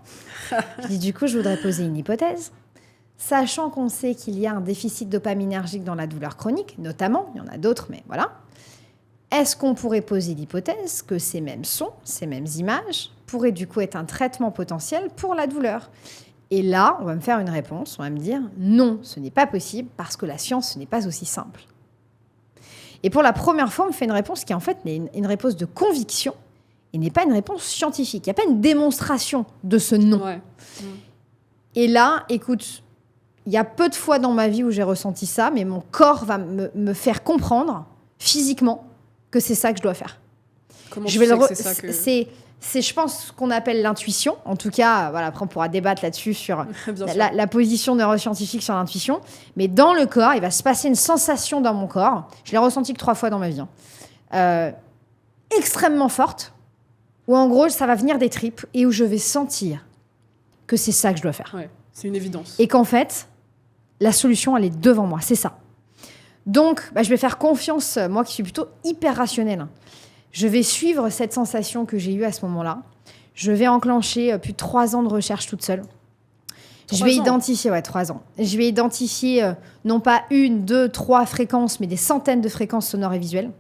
Je dis, du coup, je voudrais poser une hypothèse. Sachant qu'on sait qu'il y a un déficit dopaminergique dans la douleur chronique, notamment, il y en a d'autres, mais voilà. Est-ce qu'on pourrait poser l'hypothèse que ces mêmes sons, ces mêmes images, pourraient du coup être un traitement potentiel pour la douleur ? Et là, on va me faire une réponse, on va me dire non, ce n'est pas possible parce que la science, ce n'est pas aussi simple. Et pour la première fois, on me fait une réponse qui en fait est une réponse de conviction et n'est pas une réponse scientifique. Il n'y a pas une démonstration de ce non. Ouais. Et là, écoute, il y a peu de fois dans ma vie où j'ai ressenti ça, mais mon corps va me faire comprendre physiquement que c'est ça que je dois faire. Comment tu sais que c'est ça que... C'est, je pense, ce qu'on appelle l'intuition. En tout cas, voilà, après, on pourra débattre là-dessus sur la position neuroscientifique sur l'intuition. Mais dans le corps, il va se passer une sensation dans mon corps. Je l'ai ressenti que 3 fois dans ma vie. Extrêmement forte, où en gros, ça va venir des tripes et où je vais sentir que c'est ça que je dois faire. Ouais, c'est une évidence. Et qu'en fait, la solution, elle est devant moi. C'est ça. Donc, je vais faire confiance, moi qui suis plutôt hyper rationnelle. Je vais suivre cette sensation que j'ai eue à ce moment-là. Je vais enclencher plus de 3 ans de recherche toute seule. 3 ans. Je vais identifier non pas 1, 2, 3 fréquences, mais des centaines de fréquences sonores et visuelles.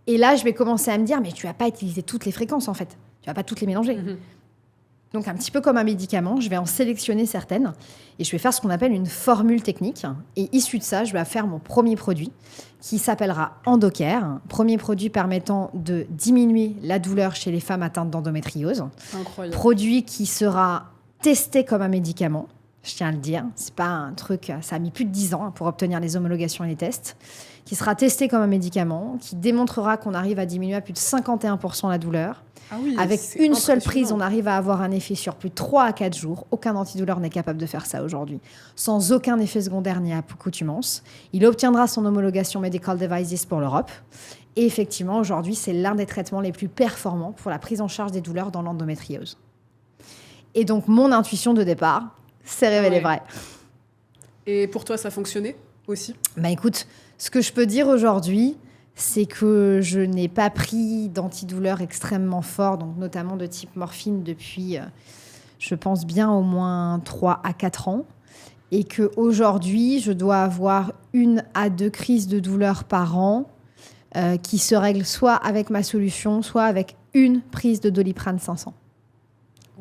Et là, je vais commencer à me dire, mais tu vas pas utiliser toutes les fréquences, en fait. Tu vas pas toutes les mélanger. Mm-hmm. Donc, un petit peu comme un médicament, je vais en sélectionner certaines et je vais faire ce qu'on appelle une formule technique. Et issu de ça, je vais faire mon premier produit qui s'appellera Endocare. Premier produit permettant de diminuer la douleur chez les femmes atteintes d'endométriose. Incroyable. Produit qui sera testé comme un médicament, je tiens à le dire. C'est pas un truc, ça a mis plus de 10 ans pour obtenir les homologations et les tests. Qui sera testé comme un médicament, qui démontrera qu'on arrive à diminuer à plus de 51% la douleur. Ah oui, avec une seule prise, on arrive à avoir un effet sur plus de 3 à 4 jours. Aucun antidouleur n'est capable de faire ça aujourd'hui. Sans aucun effet secondaire ni accoutumance. Il obtiendra son homologation Medical Devices pour l'Europe. Et effectivement, aujourd'hui, c'est l'un des traitements les plus performants pour la prise en charge des douleurs dans l'endométriose. Et donc, mon intuition de départ s'est révélée vraie. Et pour toi, ça fonctionnait aussi ? Écoute, ce que je peux dire aujourd'hui, c'est que je n'ai pas pris d'antidouleur extrêmement fort, donc notamment de type morphine depuis, je pense bien, au moins 3 à 4 ans. Et qu'aujourd'hui, je dois avoir 1 à 2 crises de douleur par an qui se règlent soit avec ma solution, soit avec une prise de Doliprane 500.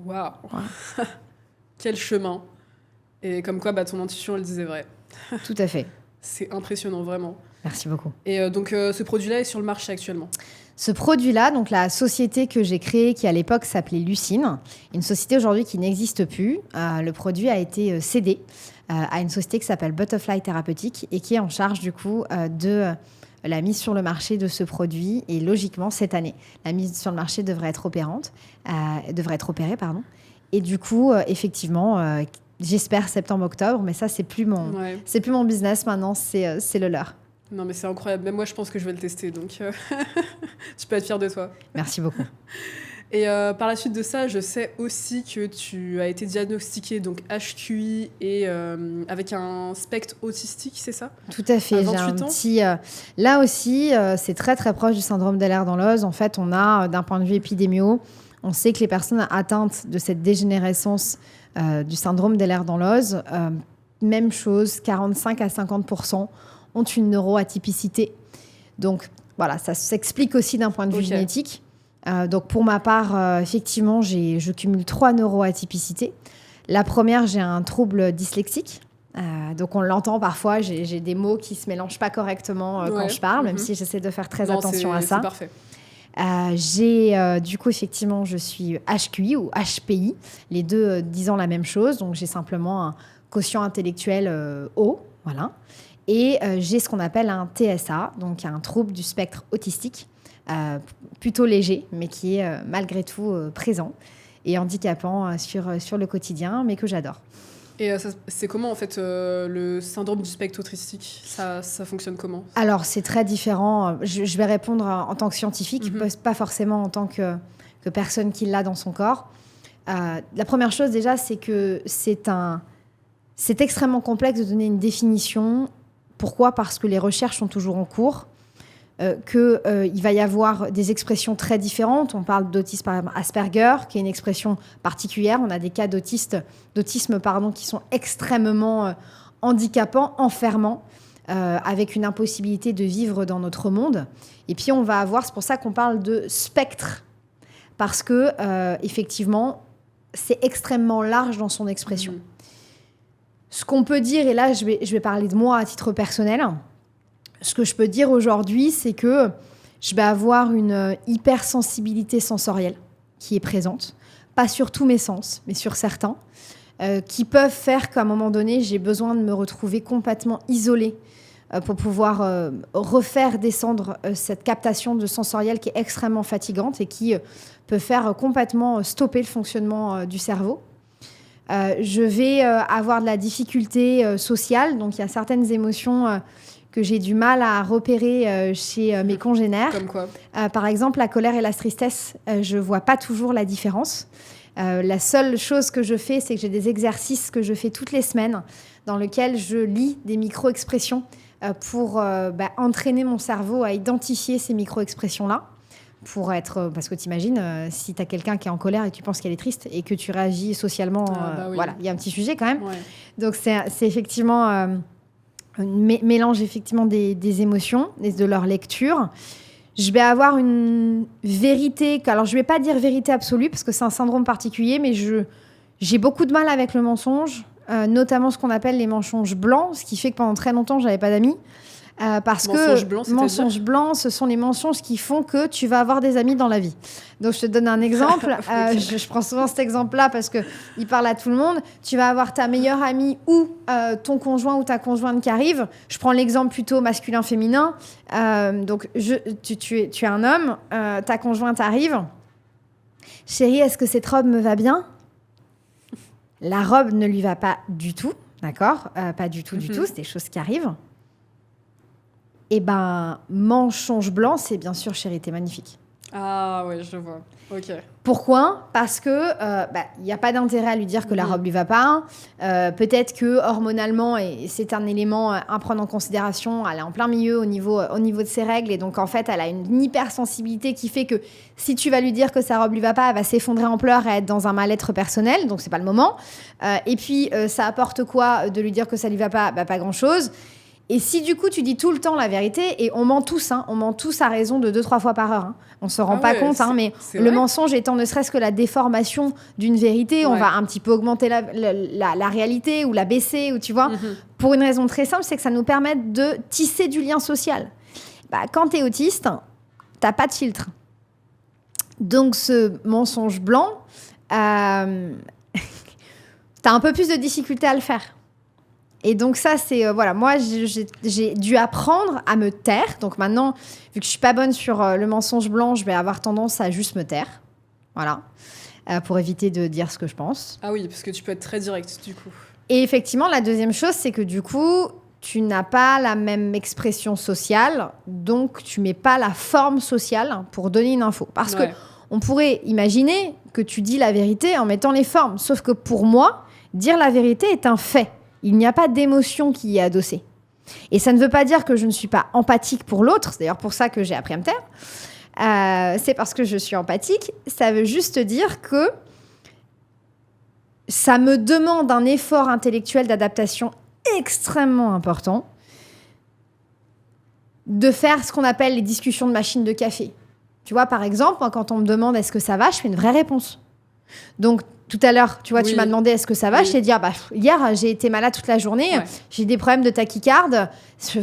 Waouh. Quel chemin. Et comme quoi, ton intuition, elle disait vrai. Tout à fait. C'est impressionnant, vraiment. Merci beaucoup. Et donc, ce produit-là est sur le marché actuellement ? Ce produit-là, donc la société que j'ai créée, qui à l'époque s'appelait Lucine, une société aujourd'hui qui n'existe plus, le produit a été cédé à une société qui s'appelle Butterfly Thérapeutique et qui est en charge du coup de la mise sur le marché de ce produit. Et logiquement, cette année, la mise sur le marché devrait être opérée. Et du coup, effectivement, j'espère septembre-octobre, mais ça, c'est plus mon business maintenant, c'est le leur. Non, mais c'est incroyable. Même moi, je pense que je vais le tester, donc tu peux être fière de toi. Merci beaucoup. Et par la suite de ça, je sais aussi que tu as été diagnostiquée donc HQI et avec un spectre autistique, c'est ça? Tout à fait. J'ai un petit. Là aussi, c'est très très proche du syndrome d'Ehlers-Danlos. En fait, on a, d'un point de vue épidémio, on sait que les personnes atteintes de cette dégénérescence du syndrome d'Ehlers-Danlos, même chose, 45 à 50% ont une neuroatypicité. Donc voilà, ça s'explique aussi d'un point de vue génétique. Donc pour ma part, effectivement, je cumule 3 neuroatypicités. La première, j'ai un trouble dyslexique. Donc on l'entend parfois, j'ai des mots qui ne se mélangent pas correctement quand je parle, même si j'essaie de faire très attention à ça. C'est parfait. Du coup, effectivement, je suis HQI ou HPI, les deux disant la même chose. Donc j'ai simplement un quotient intellectuel haut, voilà. Et j'ai ce qu'on appelle un TSA, donc un trouble du spectre autistique, plutôt léger, mais qui est malgré tout présent et handicapant sur le quotidien, mais que j'adore. Et c'est comment en fait le syndrome du spectre autistique, ça fonctionne comment? Alors c'est très différent. Je vais répondre en tant que scientifique, pas forcément en tant que personne qui l'a dans son corps. La première chose déjà, c'est que c'est extrêmement complexe de donner une définition. Pourquoi? Parce que les recherches sont toujours en cours, qu'il va y avoir des expressions très différentes. On parle d'autisme par exemple, Asperger, qui est une expression particulière. On a des cas d'autisme qui sont extrêmement handicapants, enfermants, avec une impossibilité de vivre dans notre monde. Et puis on va avoir, c'est pour ça qu'on parle de spectre, parce que effectivement, c'est extrêmement large dans son expression. Ce qu'on peut dire, et là je vais parler de moi à titre personnel, ce que je peux dire aujourd'hui, c'est que je vais avoir une hypersensibilité sensorielle qui est présente, pas sur tous mes sens, mais sur certains, qui peuvent faire qu'à un moment donné, j'ai besoin de me retrouver complètement isolée pour pouvoir refaire descendre cette captation de sensoriel qui est extrêmement fatigante et qui peut faire complètement stopper le fonctionnement du cerveau. Je vais avoir de la difficulté sociale, donc il y a certaines émotions que j'ai du mal à repérer chez mes congénères. Comme quoi? Par exemple, la colère et la tristesse, je ne vois pas toujours la différence. La seule chose que je fais, c'est que j'ai des exercices que je fais toutes les semaines dans lesquels je lis des micro-expressions pour entraîner mon cerveau à identifier ces micro-expressions-là. Parce que t'imagines, si tu as quelqu'un qui est en colère et tu penses qu'elle est triste et que tu réagis socialement, voilà, il y a un petit sujet quand même. Ouais. Donc c'est effectivement un mélange effectivement des émotions et de leur lecture. Je vais avoir une vérité, alors je vais pas dire vérité absolue parce que c'est un syndrome particulier, mais j'ai beaucoup de mal avec le mensonge, notamment ce qu'on appelle les mensonges blancs, ce qui fait que pendant très longtemps j'avais pas d'amis. Parce que mensonges blancs, ce sont les mensonges qui font que tu vas avoir des amis dans la vie. Donc, je te donne un exemple. Je prends souvent cet exemple-là parce qu'il parle à tout le monde. Tu vas avoir ta meilleure amie ou ton conjoint ou ta conjointe qui arrive. Je prends l'exemple plutôt masculin-féminin. Donc, tu es un homme, ta conjointe arrive. Chérie, est-ce que cette robe me va bien? La robe ne lui va pas du tout, d'accord? Pas du tout, du tout. C'est des choses qui arrivent. Eh ben, mensonge blanc, c'est bien sûr chérie, t'es magnifique. Ah ouais, je vois. Ok. Pourquoi? Parce que y a pas d'intérêt à lui dire que la robe lui va pas. Peut-être que hormonalement, et c'est un élément à prendre en considération, elle est en plein milieu au niveau de ses règles. Et donc, en fait, elle a une hypersensibilité qui fait que si tu vas lui dire que sa robe lui va pas, elle va s'effondrer en pleurs et être dans un mal-être personnel. Donc, c'est pas le moment. Et puis, ça apporte quoi de lui dire que ça lui va pas? Pas grand-chose. Et si du coup tu dis tout le temps la vérité, et on ment tous à raison de 2-3 fois par heure, on se rend pas compte, mais le mensonge étant ne serait-ce que la déformation d'une vérité, on va un petit peu augmenter la réalité ou la baisser, ou tu vois, pour une raison très simple, c'est que ça nous permet de tisser du lien social. Quand tu es autiste, t'as pas de filtre. Donc ce mensonge blanc, t'as un peu plus de difficulté à le faire. Et donc ça, c'est... voilà, moi, j'ai dû apprendre à me taire. Donc maintenant, vu que je suis pas bonne sur le mensonge blanc, je vais avoir tendance à juste me taire. Voilà. Pour éviter de dire ce que je pense. Ah oui, parce que tu peux être très direct, du coup. Et effectivement, la deuxième chose, c'est que du coup, tu n'as pas la même expression sociale, donc tu mets pas la forme sociale pour donner une info. Parce que on pourrait imaginer que tu dis la vérité en mettant les formes. Sauf que pour moi, dire la vérité est un fait. Il n'y a pas d'émotion qui y est adossée. Et ça ne veut pas dire que je ne suis pas empathique pour l'autre. C'est d'ailleurs pour ça que j'ai appris à me taire. C'est parce que je suis empathique. Ça veut juste dire que ça me demande un effort intellectuel d'adaptation extrêmement important de faire ce qu'on appelle les discussions de machine de café. Tu vois, par exemple, moi, quand on me demande est-ce que ça va, je fais une vraie réponse. Donc, tout à l'heure, tu vois, tu m'as demandé est-ce que ça va, je t'ai dit, hier, j'ai été malade toute la journée, j'ai des problèmes de tachycarde.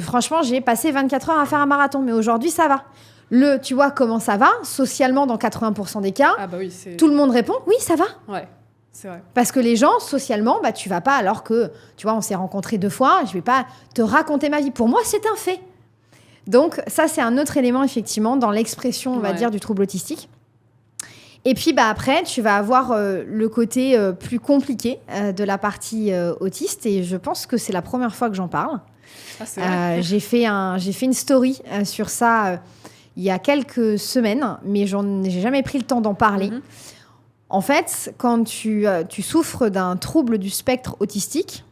Franchement, j'ai passé 24 heures à faire un marathon, mais aujourd'hui, ça va. Tu vois comment ça va, socialement, dans 80% des cas, tout le monde répond, oui, ça va. Ouais. C'est vrai. Parce que les gens, socialement, tu vas pas, alors que, tu vois, on s'est rencontrés 2 fois, je vais pas te raconter ma vie. Pour moi, c'est un fait. Donc, ça, c'est un autre élément, effectivement, dans l'expression, on va dire, du trouble autistique. Et puis, après, tu vas avoir le côté plus compliqué de la partie autiste. Et je pense que c'est la première fois que j'en parle. Ah, c'est vrai. J'ai fait une story sur ça il y a quelques semaines, mais j'ai jamais pris le temps d'en parler. En fait, quand tu souffres d'un trouble du spectre autistique,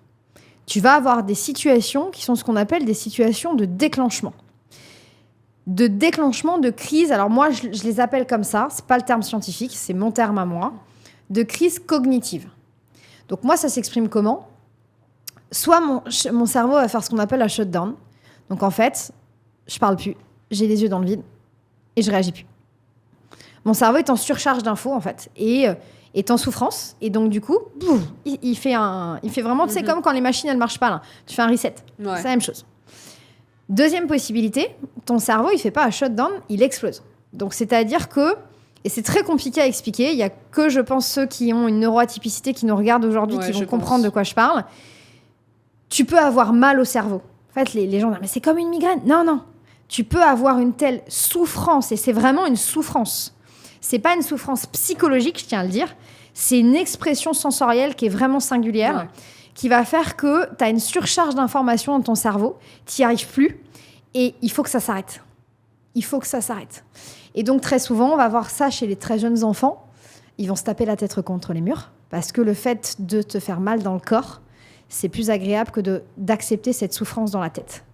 tu vas avoir des situations qui sont ce qu'on appelle des situations de déclenchement. De déclenchement de crise. Alors moi, je les appelle comme ça. C'est pas le terme scientifique, c'est mon terme à moi. De crise cognitive. Donc moi, ça s'exprime comment ? Soit mon cerveau va faire ce qu'on appelle un shutdown. Donc en fait, je parle plus, j'ai les yeux dans le vide et je réagis plus. Mon cerveau est en surcharge d'infos, en fait, et est en souffrance. Et donc, du coup, il fait vraiment... Tu sais, comme quand les machines, elles ne marchent pas, là. Tu fais un reset. Ouais. C'est la même chose. Deuxième possibilité, ton cerveau, il ne fait pas un shutdown, il explose. Donc, c'est-à-dire que... Et c'est très compliqué à expliquer. Il n'y a que, je pense, ceux qui ont une neuroatypicité qui nous regardent aujourd'hui qui vont comprendre de quoi je parle. Tu peux avoir mal au cerveau. En fait, les gens disent « Mais c'est comme une migraine ». Non, non. Tu peux avoir une telle souffrance, et c'est vraiment une souffrance. C'est pas une souffrance psychologique, je tiens à le dire. C'est une expression sensorielle qui est vraiment singulière, qui va faire que tu as une surcharge d'informations dans ton cerveau, tu n'y arrives plus, et il faut que ça s'arrête. Il faut que ça s'arrête. Et donc, très souvent, on va voir ça chez les très jeunes enfants. Ils vont se taper la tête contre les murs, parce que le fait de te faire mal dans le corps, c'est plus agréable que d'accepter cette souffrance dans la tête.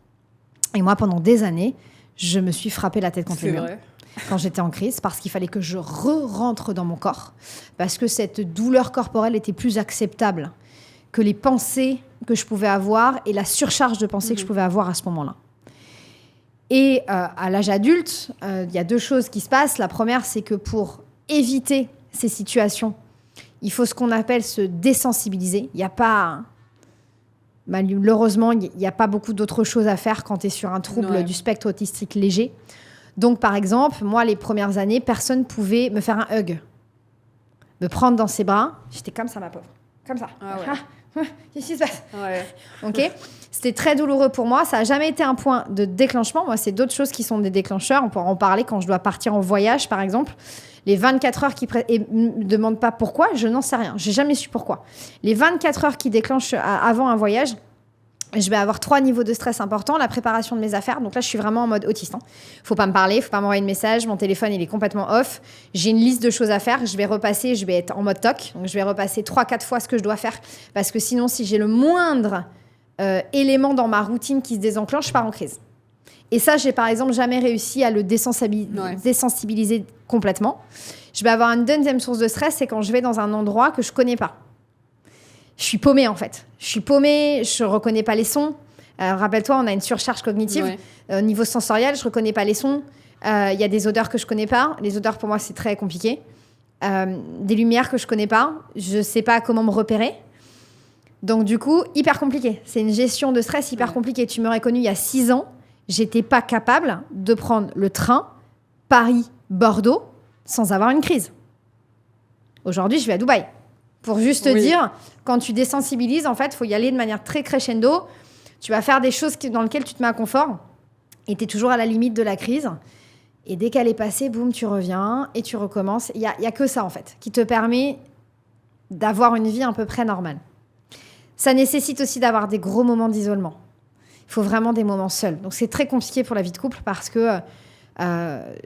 Et moi, pendant des années, je me suis frappé la tête contre les murs. Quand j'étais en crise, parce qu'il fallait que je rentre dans mon corps, parce que cette douleur corporelle était plus acceptable que les pensées que je pouvais avoir et la surcharge de pensées que je pouvais avoir à ce moment-là. Et à l'âge adulte, il y a 2 choses qui se passent. La première, c'est que pour éviter ces situations, il faut ce qu'on appelle se désensibiliser. Il n'y a pas... Malheureusement, il n'y a pas beaucoup d'autres choses à faire quand tu es sur un trouble du spectre autistique léger. Donc, par exemple, moi, les premières années, personne ne pouvait me faire un hug. Me prendre dans ses bras. J'étais comme ça, ma pauvre. Comme ça. Ah ouais. Qu'est-ce qui se passe ? Okay. C'était très douloureux pour moi. Ça n'a jamais été un point de déclenchement. Moi, c'est d'autres choses qui sont des déclencheurs. On pourra en parler quand je dois partir en voyage, par exemple. Les 24 heures qui... Et ne me demande pas pourquoi, je n'en sais rien. Je n'ai jamais su pourquoi. Les 24 heures qui déclenchent avant un voyage... Je vais avoir 3 niveaux de stress importants. La préparation de mes affaires. Donc là, je suis vraiment en mode autiste. Faut pas me parler, faut pas m'envoyer de message. Mon téléphone, il est complètement off. J'ai une liste de choses à faire. Je vais repasser, je vais être en mode toc. Donc, je vais repasser 3-4 fois ce que je dois faire. Parce que sinon, si j'ai le moindre élément dans ma routine qui se désenclenche, je pars en crise. Et ça, j'ai par exemple jamais réussi à le désensibiliser complètement. Je vais avoir une deuxième source de stress, c'est quand je vais dans un endroit que je connais pas. Je suis paumée, en fait. Je suis paumée, je reconnais pas les sons. Rappelle-toi, on a une surcharge cognitive. Au niveau sensoriel, je reconnais pas les sons. Il y a des odeurs que je connais pas. Les odeurs, pour moi, c'est très compliqué. Des lumières que je connais pas. Je sais pas comment me repérer. Donc, du coup, hyper compliqué. C'est une gestion de stress hyper compliquée. Tu m'aurais connue il y a 6 ans. J'étais pas capable de prendre le train Paris-Bordeaux sans avoir une crise. Aujourd'hui, je vais à Dubaï. Pour juste te dire, quand tu désensibilises, en fait, il faut y aller de manière très crescendo. Tu vas faire des choses dans lesquelles tu te mets à confort et tu es toujours à la limite de la crise. Et dès qu'elle est passée, boum, tu reviens et tu recommences. Il y a que ça, en fait, qui te permet d'avoir une vie à peu près normale. Ça nécessite aussi d'avoir des gros moments d'isolement. Il faut vraiment des moments seuls. Donc, c'est très compliqué pour la vie de couple parce que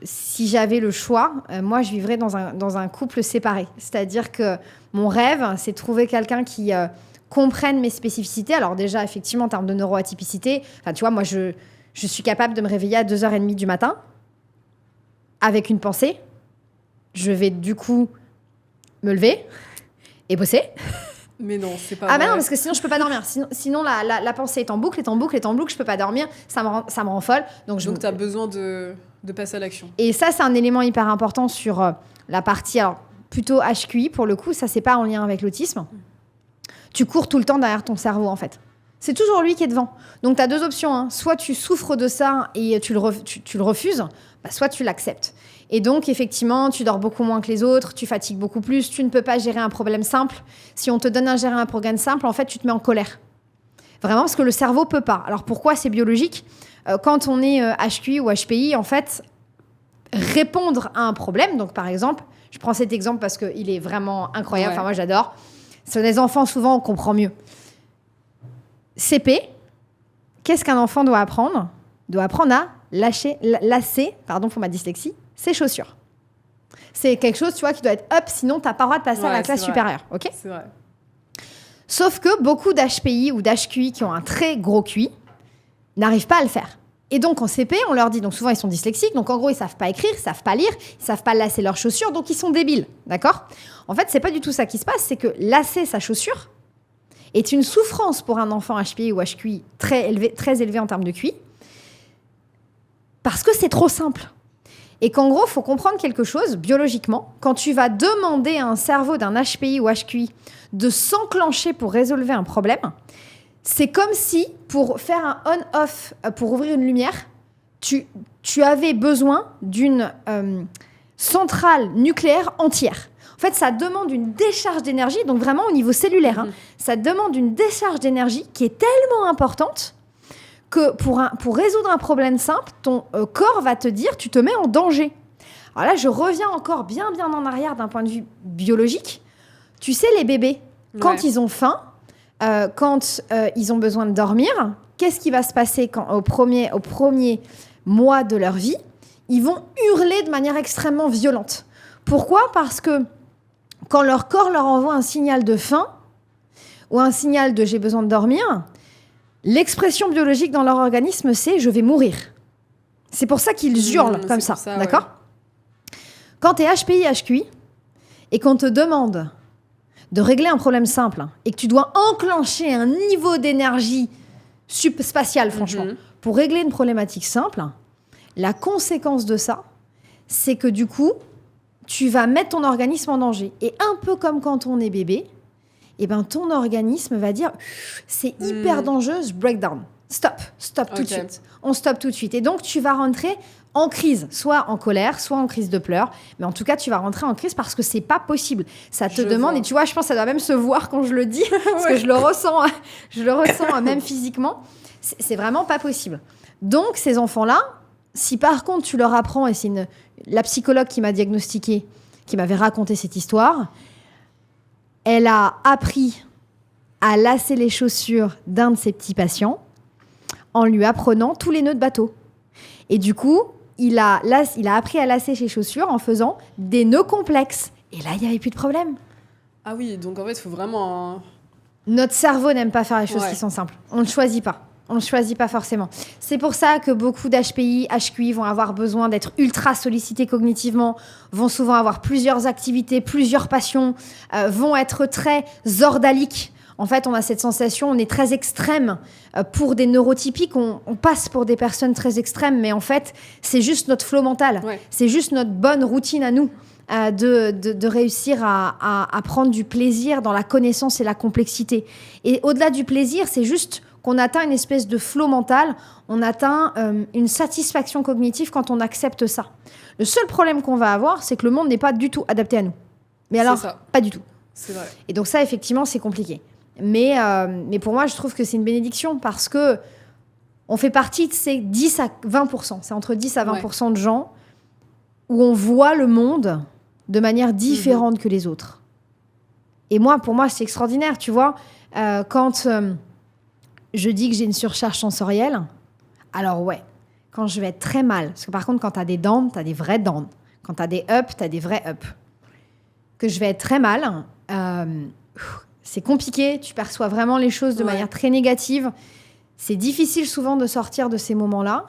si j'avais le choix, moi, je vivrais dans un couple séparé. C'est-à-dire que mon rêve, c'est de trouver quelqu'un qui comprenne mes spécificités. Alors déjà, effectivement, en termes de neuroatypicité, tu vois, moi, je suis capable de me réveiller à 2h30 du matin avec une pensée. Je vais du coup me lever et bosser. Mais non, c'est pas vrai. vrai. Non, parce que sinon, je peux pas dormir. Sinon la pensée est en boucle, je peux pas dormir. Ça me rend folle. Donc tu as besoin de passer à l'action. Et ça, c'est un élément hyper important sur la partie, alors plutôt HQI pour le coup, ça, c'est pas en lien avec l'autisme. Tu cours tout le temps derrière ton cerveau, en fait. C'est toujours lui qui est devant. Donc, tu as deux options. Hein. Soit tu souffres de ça et tu le refuses, soit tu l'acceptes. Et donc, effectivement, tu dors beaucoup moins que les autres, tu fatigues beaucoup plus, tu ne peux pas gérer un problème simple. Si on te donne à gérer un problème simple, en fait, tu te mets en colère. Vraiment, parce que le cerveau peut pas. Alors, pourquoi c'est biologique ? Quand on est HQI ou HPI, en fait, répondre à un problème, donc par exemple, je prends cet exemple parce qu'il est vraiment incroyable, moi j'adore, sur les enfants, souvent on comprend mieux. CP, qu'est-ce qu'un enfant doit apprendre ? Doit apprendre à lasser, pour ma dyslexie, ses chaussures. C'est quelque chose, tu vois, qui doit être up, sinon tu n'as pas le droit de passer à la classe supérieure. Ok ? C'est vrai. Sauf que beaucoup d'HPI ou d'HQI qui ont un très gros QI n'arrivent pas à le faire. Et donc, en CP, on leur dit, donc souvent, ils sont dyslexiques, donc en gros, ils savent pas écrire, ils savent pas lire, ils savent pas lasser leurs chaussures, donc ils sont débiles, d'accord ? En fait, c'est pas du tout ça qui se passe, c'est que lasser sa chaussure est une souffrance pour un enfant HPI ou HQI très élevé en termes de QI, parce que c'est trop simple. Et qu'en gros, il faut comprendre quelque chose, biologiquement, quand tu vas demander à un cerveau d'un HPI ou HQI de s'enclencher pour résolver un problème, c'est comme si, pour faire un on-off, pour ouvrir une lumière, tu avais besoin d'une centrale nucléaire entière. En fait, ça demande une décharge d'énergie, donc vraiment au niveau cellulaire, ça demande une décharge d'énergie qui est tellement importante que pour résoudre un problème simple, ton corps va te dire, tu te mets en danger. Alors là, je reviens encore bien en arrière d'un point de vue biologique. Tu sais, les bébés, quand ils ont faim, quand ils ont besoin de dormir, qu'est-ce qui va se passer au premier mois de leur vie ? Ils vont hurler de manière extrêmement violente. Pourquoi ? Parce que quand leur corps leur envoie un signal de faim ou un signal de « j'ai besoin de dormir », l'expression biologique dans leur organisme, c'est « je vais mourir ». C'est pour ça qu'ils hurlent comme ça, d'accord ? Quand tu es HPI, HQI, et qu'on te demande de régler un problème simple et que tu dois enclencher un niveau d'énergie spatiale, franchement, pour régler une problématique simple, la conséquence de ça, c'est que du coup, tu vas mettre ton organisme en danger. Et un peu comme quand on est bébé, ton organisme va dire c'est hyper dangereux, breakdown. Stop tout de suite. On stoppe tout de suite. Et donc, tu vas rentrer en crise, soit en colère, soit en crise de pleurs. Mais en tout cas, tu vas rentrer en crise parce que c'est pas possible. Ça te demande, et tu vois, je pense que ça doit même se voir quand je le dis, parce que je le ressens même physiquement. C'est vraiment pas possible. Donc, ces enfants-là, si par contre tu leur apprends, et c'est la psychologue qui m'a diagnostiqué, qui m'avait raconté cette histoire, elle a appris à lasser les chaussures d'un de ses petits patients en lui apprenant tous les nœuds de bateau. Et du coup, il a appris à lasser ses chaussures en faisant des nœuds complexes. Et là, il n'y avait plus de problème. Ah oui, donc en fait, il faut vraiment... Notre cerveau n'aime pas faire les choses qui sont simples. On ne choisit pas. On ne choisit pas forcément. C'est pour ça que beaucoup d'HPI, HQI vont avoir besoin d'être ultra sollicités cognitivement, vont souvent avoir plusieurs activités, plusieurs passions, vont être très ordaliques. En fait, on a cette sensation, on est très extrême. Pour des neurotypiques, on passe pour des personnes très extrêmes, mais en fait, c'est juste notre flow mental. C'est juste notre bonne routine à nous de réussir à prendre du plaisir dans la connaissance et la complexité. Et au-delà du plaisir, c'est juste qu'on atteint une espèce de flow mental, on atteint une satisfaction cognitive quand on accepte ça. Le seul problème qu'on va avoir, c'est que le monde n'est pas du tout adapté à nous. Mais alors, pas du tout. C'est vrai. Et donc ça, effectivement, c'est compliqué. Mais pour moi, je trouve que c'est une bénédiction parce que on fait partie de ces 10 à 20%. C'est entre 10 à 20% de gens où on voit le monde de manière différente que les autres. Et moi, pour moi, c'est extraordinaire, tu vois. Quand je dis que j'ai une surcharge sensorielle, alors ouais, quand je vais être très mal, parce que par contre, quand tu as des downs, tu as des vrais downs. Quand tu as des ups, tu as des vrais ups. Que je vais être très mal, c'est compliqué, tu perçois vraiment les choses de manière très négative. C'est difficile souvent de sortir de ces moments-là.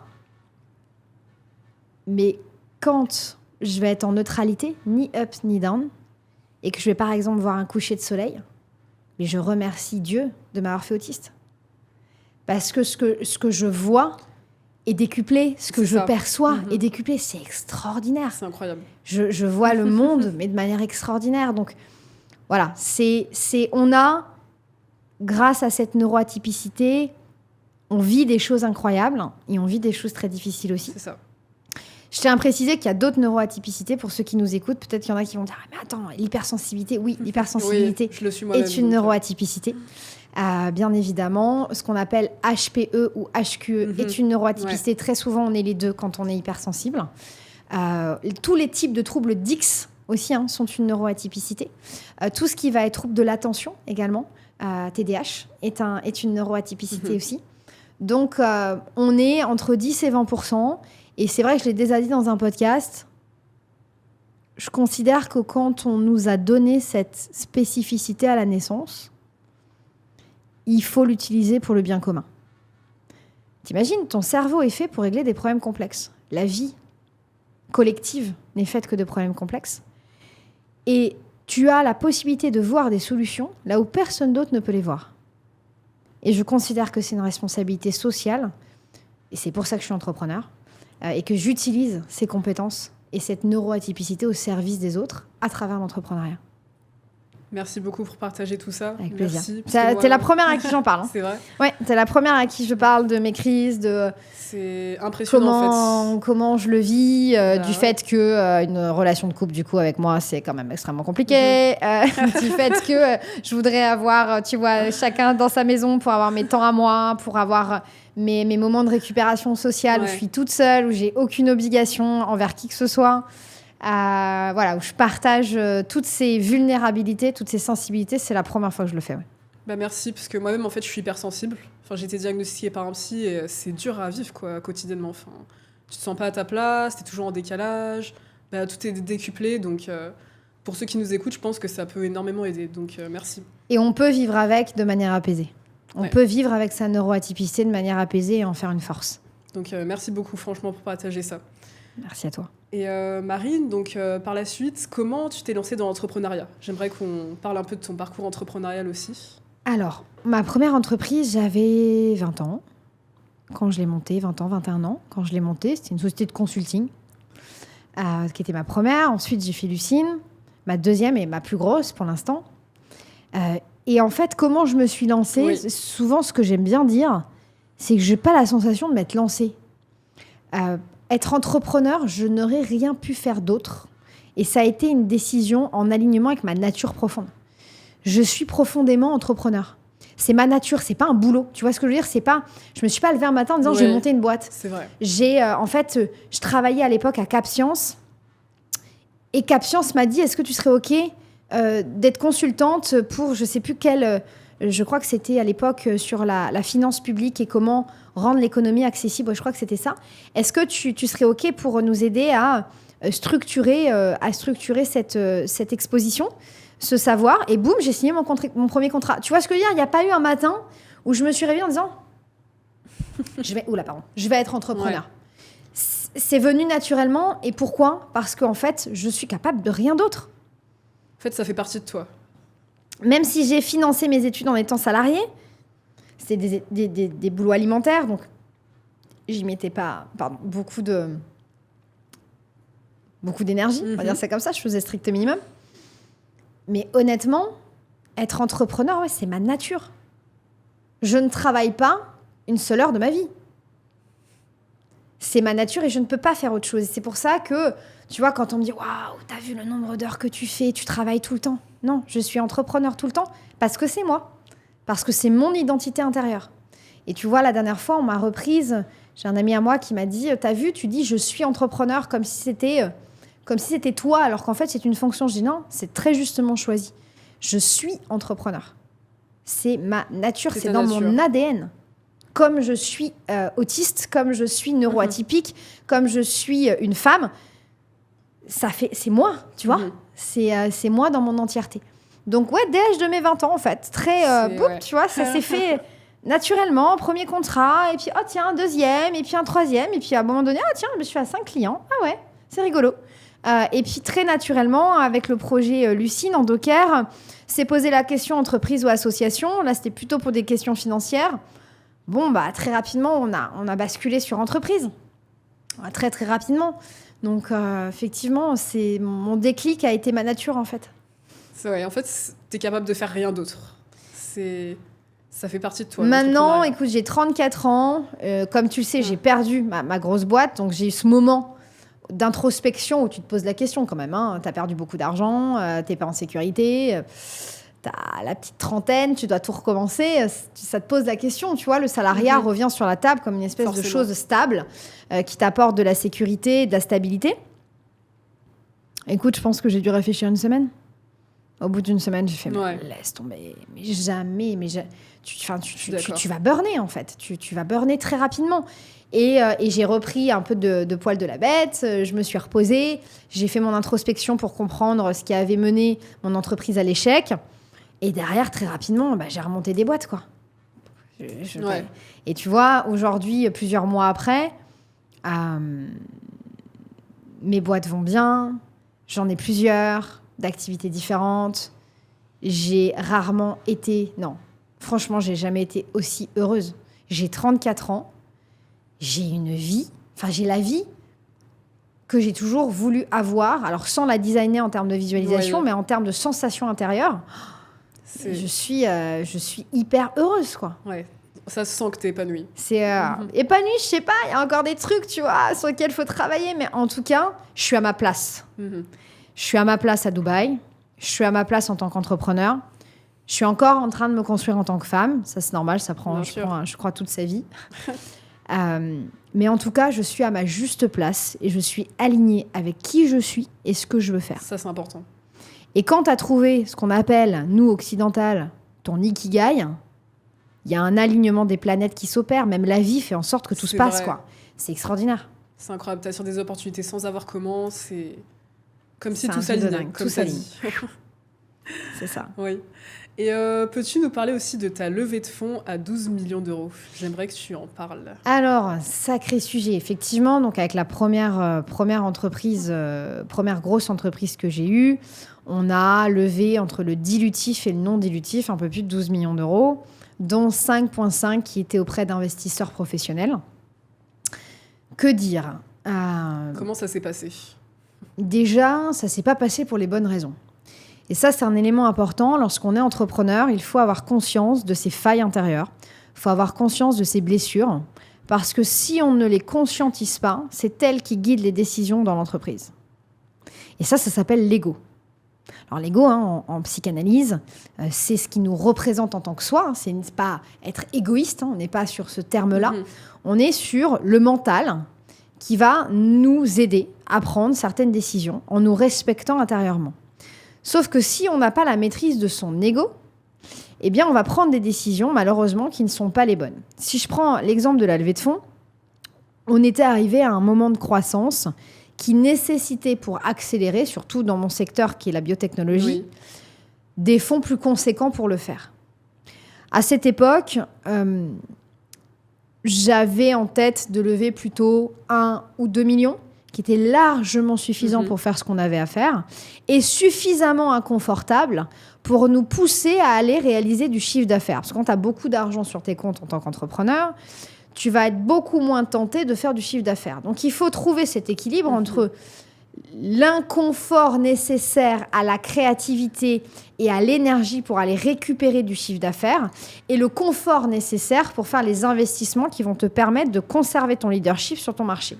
Mais quand je vais être en neutralité, ni up ni down, et que je vais par exemple voir un coucher de soleil, mais je remercie Dieu de m'avoir fait autiste. Parce que ce que je vois est décuplé, ce que je perçois est décuplé. C'est extraordinaire. C'est incroyable. Je vois le monde, mais de manière extraordinaire. Donc voilà, on a, grâce à cette neuroatypicité, on vit des choses incroyables et on vit des choses très difficiles aussi. C'est ça. Je tiens à préciser qu'il y a d'autres neuroatypicités. Pour ceux qui nous écoutent, peut-être qu'il y en a qui vont dire « Mais attends, l'hypersensibilité », oui, l'hypersensibilité est une neuroatypicité. Bien évidemment, ce qu'on appelle HPE ou HQE est une neuroatypicité. Très souvent, on est les deux quand on est hypersensible. Tous les types de troubles d'X aussi sont une neuroatypicité. Tout ce qui va être trouble de l'attention également, TDAH, est une neuroatypicité aussi. Donc, on est entre 10 et 20%. Et c'est vrai que je l'ai déjà dit dans un podcast, je considère que quand on nous a donné cette spécificité à la naissance, il faut l'utiliser pour le bien commun. T'imagines, ton cerveau est fait pour régler des problèmes complexes. La vie collective n'est faite que de problèmes complexes. Et tu as la possibilité de voir des solutions là où personne d'autre ne peut les voir. Et je considère que c'est une responsabilité sociale, et c'est pour ça que je suis entrepreneur, et que j'utilise ces compétences et cette neuroatypicité au service des autres à travers l'entrepreneuriat. Merci beaucoup pour partager tout ça. Avec plaisir. Merci. T'es la première à qui j'en parle. C'est vrai. Ouais, t'es la première à qui je parle de mes crises, de c'est impressionnant en fait. Comment je le vis, du fait que une relation de couple du coup avec moi c'est quand même extrêmement compliqué, du fait que je voudrais avoir, tu vois, chacun dans sa maison pour avoir mes temps à moi, pour avoir mes moments de récupération sociale où je suis toute seule, où j'ai aucune obligation envers qui que ce soit. Voilà, où je partage toutes ces vulnérabilités, toutes ces sensibilités, c'est la première fois que je le fais. Ouais. Bah merci, parce que moi-même, en fait, je suis hypersensible. Enfin, j'ai été diagnostiquée par un psy et c'est dur à vivre, quoi, quotidiennement. Enfin, tu te sens pas à ta place, t'es toujours en décalage, bah, tout est décuplé, donc pour ceux qui nous écoutent, je pense que ça peut énormément aider, donc merci. Et on peut vivre avec de manière apaisée. On peut vivre avec sa neuroatypicité de manière apaisée et en faire une force. Donc merci beaucoup, franchement, pour partager ça. Merci à toi. Et Marine, donc par la suite, comment tu t'es lancée dans l'entrepreneuriat ? J'aimerais qu'on parle un peu de ton parcours entrepreneurial aussi. Alors, ma première entreprise, j'avais 20 ans quand je l'ai montée, 20 ans, 21 ans quand je l'ai montée. C'était une société de consulting qui était ma première. Ensuite, j'ai fait Lucine, ma deuxième et ma plus grosse pour l'instant. Et en fait, comment je me suis lancée ? Souvent, ce que j'aime bien dire, c'est que je n'ai pas la sensation de m'être lancée. Être entrepreneur, je n'aurais rien pu faire d'autre. Et ça a été une décision en alignement avec ma nature profonde. Je suis profondément entrepreneur. C'est ma nature, c'est pas un boulot. Tu vois ce que je veux dire ? C'est pas, je me suis pas levée un matin en disant je vais monter une boîte. C'est vrai. En fait, je travaillais à l'époque à Cap Science. Et Cap Science m'a dit, est-ce que tu serais OK d'être consultante pour je sais plus quelle... je crois que c'était à l'époque sur la finance publique et comment rendre l'économie accessible. Je crois que c'était ça. Est-ce que tu serais OK pour nous aider à structurer cette exposition, ce savoir ? Et boum, j'ai signé mon premier contrat. Tu vois ce que je veux dire ? Il n'y a pas eu un matin où je me suis réveillée en disant je vais être entrepreneur. Ouais. C'est venu naturellement. Et pourquoi ? Parce qu'en fait, je suis capable de rien d'autre. En fait, ça fait partie de toi. Même si j'ai financé mes études en étant salariée, c'était des boulots alimentaires, donc j'y mettais pas beaucoup d'énergie, on va dire ça comme ça, je faisais strict minimum. Mais honnêtement, être entrepreneur, c'est ma nature. Je ne travaille pas une seule heure de ma vie. C'est ma nature et je ne peux pas faire autre chose. Et c'est pour ça que, tu vois, quand on me dit « Waouh, t'as vu le nombre d'heures que tu fais, tu travailles tout le temps ?» Non, je suis entrepreneur tout le temps parce que c'est moi. Parce que c'est mon identité intérieure. Et tu vois, la dernière fois, on m'a reprise. J'ai un ami à moi qui m'a dit « T'as vu, tu dis je suis entrepreneur comme si c'était toi, alors qu'en fait, c'est une fonction. » Je dis « Non, c'est très justement choisi. Je suis entrepreneur. C'est ma nature, c'est dans mon ADN. Comme je suis autiste, comme je suis neuroatypique, comme je suis une femme, c'est moi, tu vois. C'est moi dans mon entièreté. Donc ouais, dès l'âge de mes 20 ans, en fait, tu vois, ça s'est fait naturellement, premier contrat, et puis oh tiens, un deuxième, et puis un troisième, et puis à un moment donné, ah tiens, je suis à 5 clients, ah ouais, c'est rigolo. Et puis très naturellement, avec le projet Lucine en Docker, s'est posé la question entreprise ou association. Là, c'était plutôt pour des questions financières. Bon, bah très rapidement, on a basculé sur entreprise. Très, très rapidement. Donc, effectivement, mon déclic a été ma nature, en fait. C'est vrai. En fait, tu es capable de faire rien d'autre. Ça fait partie de toi. Maintenant, écoute, j'ai 34 ans. Comme tu le sais, j'ai perdu ma grosse boîte. Donc, j'ai eu ce moment d'introspection où tu te poses la question quand même. Hein. Tu as perdu beaucoup d'argent, tu n'es pas en sécurité, tu as la petite trentaine, tu dois tout recommencer. Ça te pose la question, tu vois. Le salariat revient sur la table comme une espèce de chose stable qui t'apporte de la sécurité, de la stabilité. Écoute, je pense que j'ai dû réfléchir une semaine. Au bout d'une semaine, j'ai fait, laisse tomber. Mais jamais, tu vas burner, en fait. Tu vas burner très rapidement. Et j'ai repris un peu de poil de la bête. Je me suis reposée. J'ai fait mon introspection pour comprendre ce qui avait mené mon entreprise à l'échec. Et derrière, très rapidement, j'ai remonté des boîtes, quoi. Et tu vois, aujourd'hui, plusieurs mois après, mes boîtes vont bien. J'en ai plusieurs, d'activités différentes. J'ai rarement été... Non, franchement, j'ai jamais été aussi heureuse. J'ai 34 ans. J'ai une vie, j'ai la vie que j'ai toujours voulu avoir, alors sans la designer en termes de visualisation, mais en termes de sensation intérieure. Je suis hyper heureuse, quoi. Ouais, ça se sent que t'es épanouie. Épanouie, je sais pas, il y a encore des trucs, tu vois, sur lesquels il faut travailler, mais en tout cas, je suis à ma place. Je suis à ma place à Dubaï, je suis à ma place en tant qu'entrepreneur, je suis encore en train de me construire en tant que femme, ça c'est normal, ça prend, je crois, toute sa vie. Mais en tout cas, je suis à ma juste place et je suis alignée avec qui je suis et ce que je veux faire. Ça, c'est important. Et quand tu as trouvé ce qu'on appelle, nous, occidentales, ton ikigai, il y a un alignement des planètes qui s'opère. Même la vie fait en sorte que tout se passe, quoi. C'est extraordinaire. C'est incroyable. Tu as sur des opportunités sans avoir comment. C'est comme si tout s'alignait. Tout s'aligne. C'est ça. Oui. Et peux-tu nous parler aussi de ta levée de fonds à 12 millions d'euros ? J'aimerais que tu en parles. Alors, sacré sujet. Effectivement, donc avec la première grosse entreprise que j'ai eue, on a levé entre le dilutif et le non dilutif un peu plus de 12 millions d'euros, dont 5,5 qui étaient auprès d'investisseurs professionnels. Que dire ? Comment ça s'est passé ? Déjà, ça ne s'est pas passé pour les bonnes raisons. Et ça, c'est un élément important. Lorsqu'on est entrepreneur, il faut avoir conscience de ses failles intérieures. Il faut avoir conscience de ses blessures. Parce que si on ne les conscientise pas, c'est elles qui guident les décisions dans l'entreprise. Et ça s'appelle l'ego. Alors l'ego, en psychanalyse, c'est ce qui nous représente en tant que soi. C'est pas être égoïste, on n'est pas sur ce terme-là. On est sur le mental qui va nous aider à prendre certaines décisions en nous respectant intérieurement. Sauf que si on n'a pas la maîtrise de son ego, eh bien, on va prendre des décisions, malheureusement, qui ne sont pas les bonnes. Si je prends l'exemple de la levée de fonds, on était arrivé à un moment de croissance qui nécessitait, pour accélérer, surtout dans mon secteur qui est la biotechnologie, des fonds plus conséquents pour le faire. À cette époque, j'avais en tête de lever plutôt 1 ou 2 millions, qui était largement suffisant pour faire ce qu'on avait à faire, et suffisamment inconfortable pour nous pousser à aller réaliser du chiffre d'affaires. Parce que quand tu as beaucoup d'argent sur tes comptes en tant qu'entrepreneur, tu vas être beaucoup moins tenté de faire du chiffre d'affaires. Donc, il faut trouver cet équilibre entre l'inconfort nécessaire à la créativité et à l'énergie pour aller récupérer du chiffre d'affaires et le confort nécessaire pour faire les investissements qui vont te permettre de conserver ton leadership sur ton marché.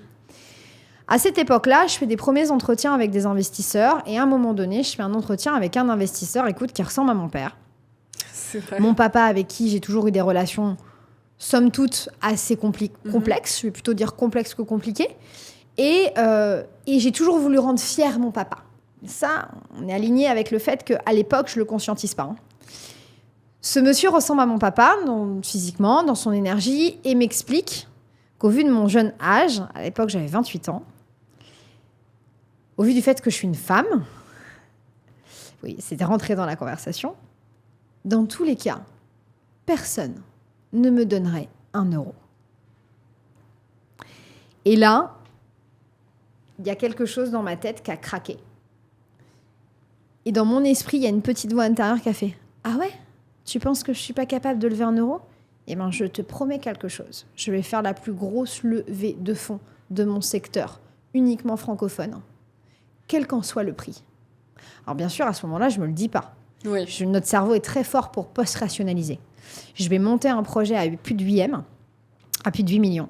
À cette époque-là, je fais des premiers entretiens avec des investisseurs et à un moment donné, je fais un entretien avec un investisseur, écoute, qui ressemble à mon père. C'est vrai. Mon papa, avec qui j'ai toujours eu des relations, somme toute, assez complexes. Je vais plutôt dire complexes que compliquées. Et j'ai toujours voulu rendre fier mon papa. Ça, on est aligné avec le fait qu'à l'époque, je ne le conscientise pas. Ce monsieur ressemble à mon papa, physiquement, dans son énergie, et m'explique qu'au vu de mon jeune âge, à l'époque j'avais 28 ans, au vu du fait que je suis une femme, oui, c'était rentré dans la conversation, dans tous les cas, personne ne me donnerait 1 euro. Et là, il y a quelque chose dans ma tête qui a craqué. Et dans mon esprit, il y a une petite voix intérieure qui a fait « Ah ouais ? Tu penses que je ne suis pas capable de lever 1 euro ? Eh bien, je te promets quelque chose. Je vais faire la plus grosse levée de fonds de mon secteur, uniquement francophone, quel qu'en soit le prix. » Alors bien sûr, à ce moment-là, je ne me le dis pas. Oui. Notre cerveau est très fort pour post-rationaliser. Je vais monter un projet à plus de 8 M, à plus de 8 millions.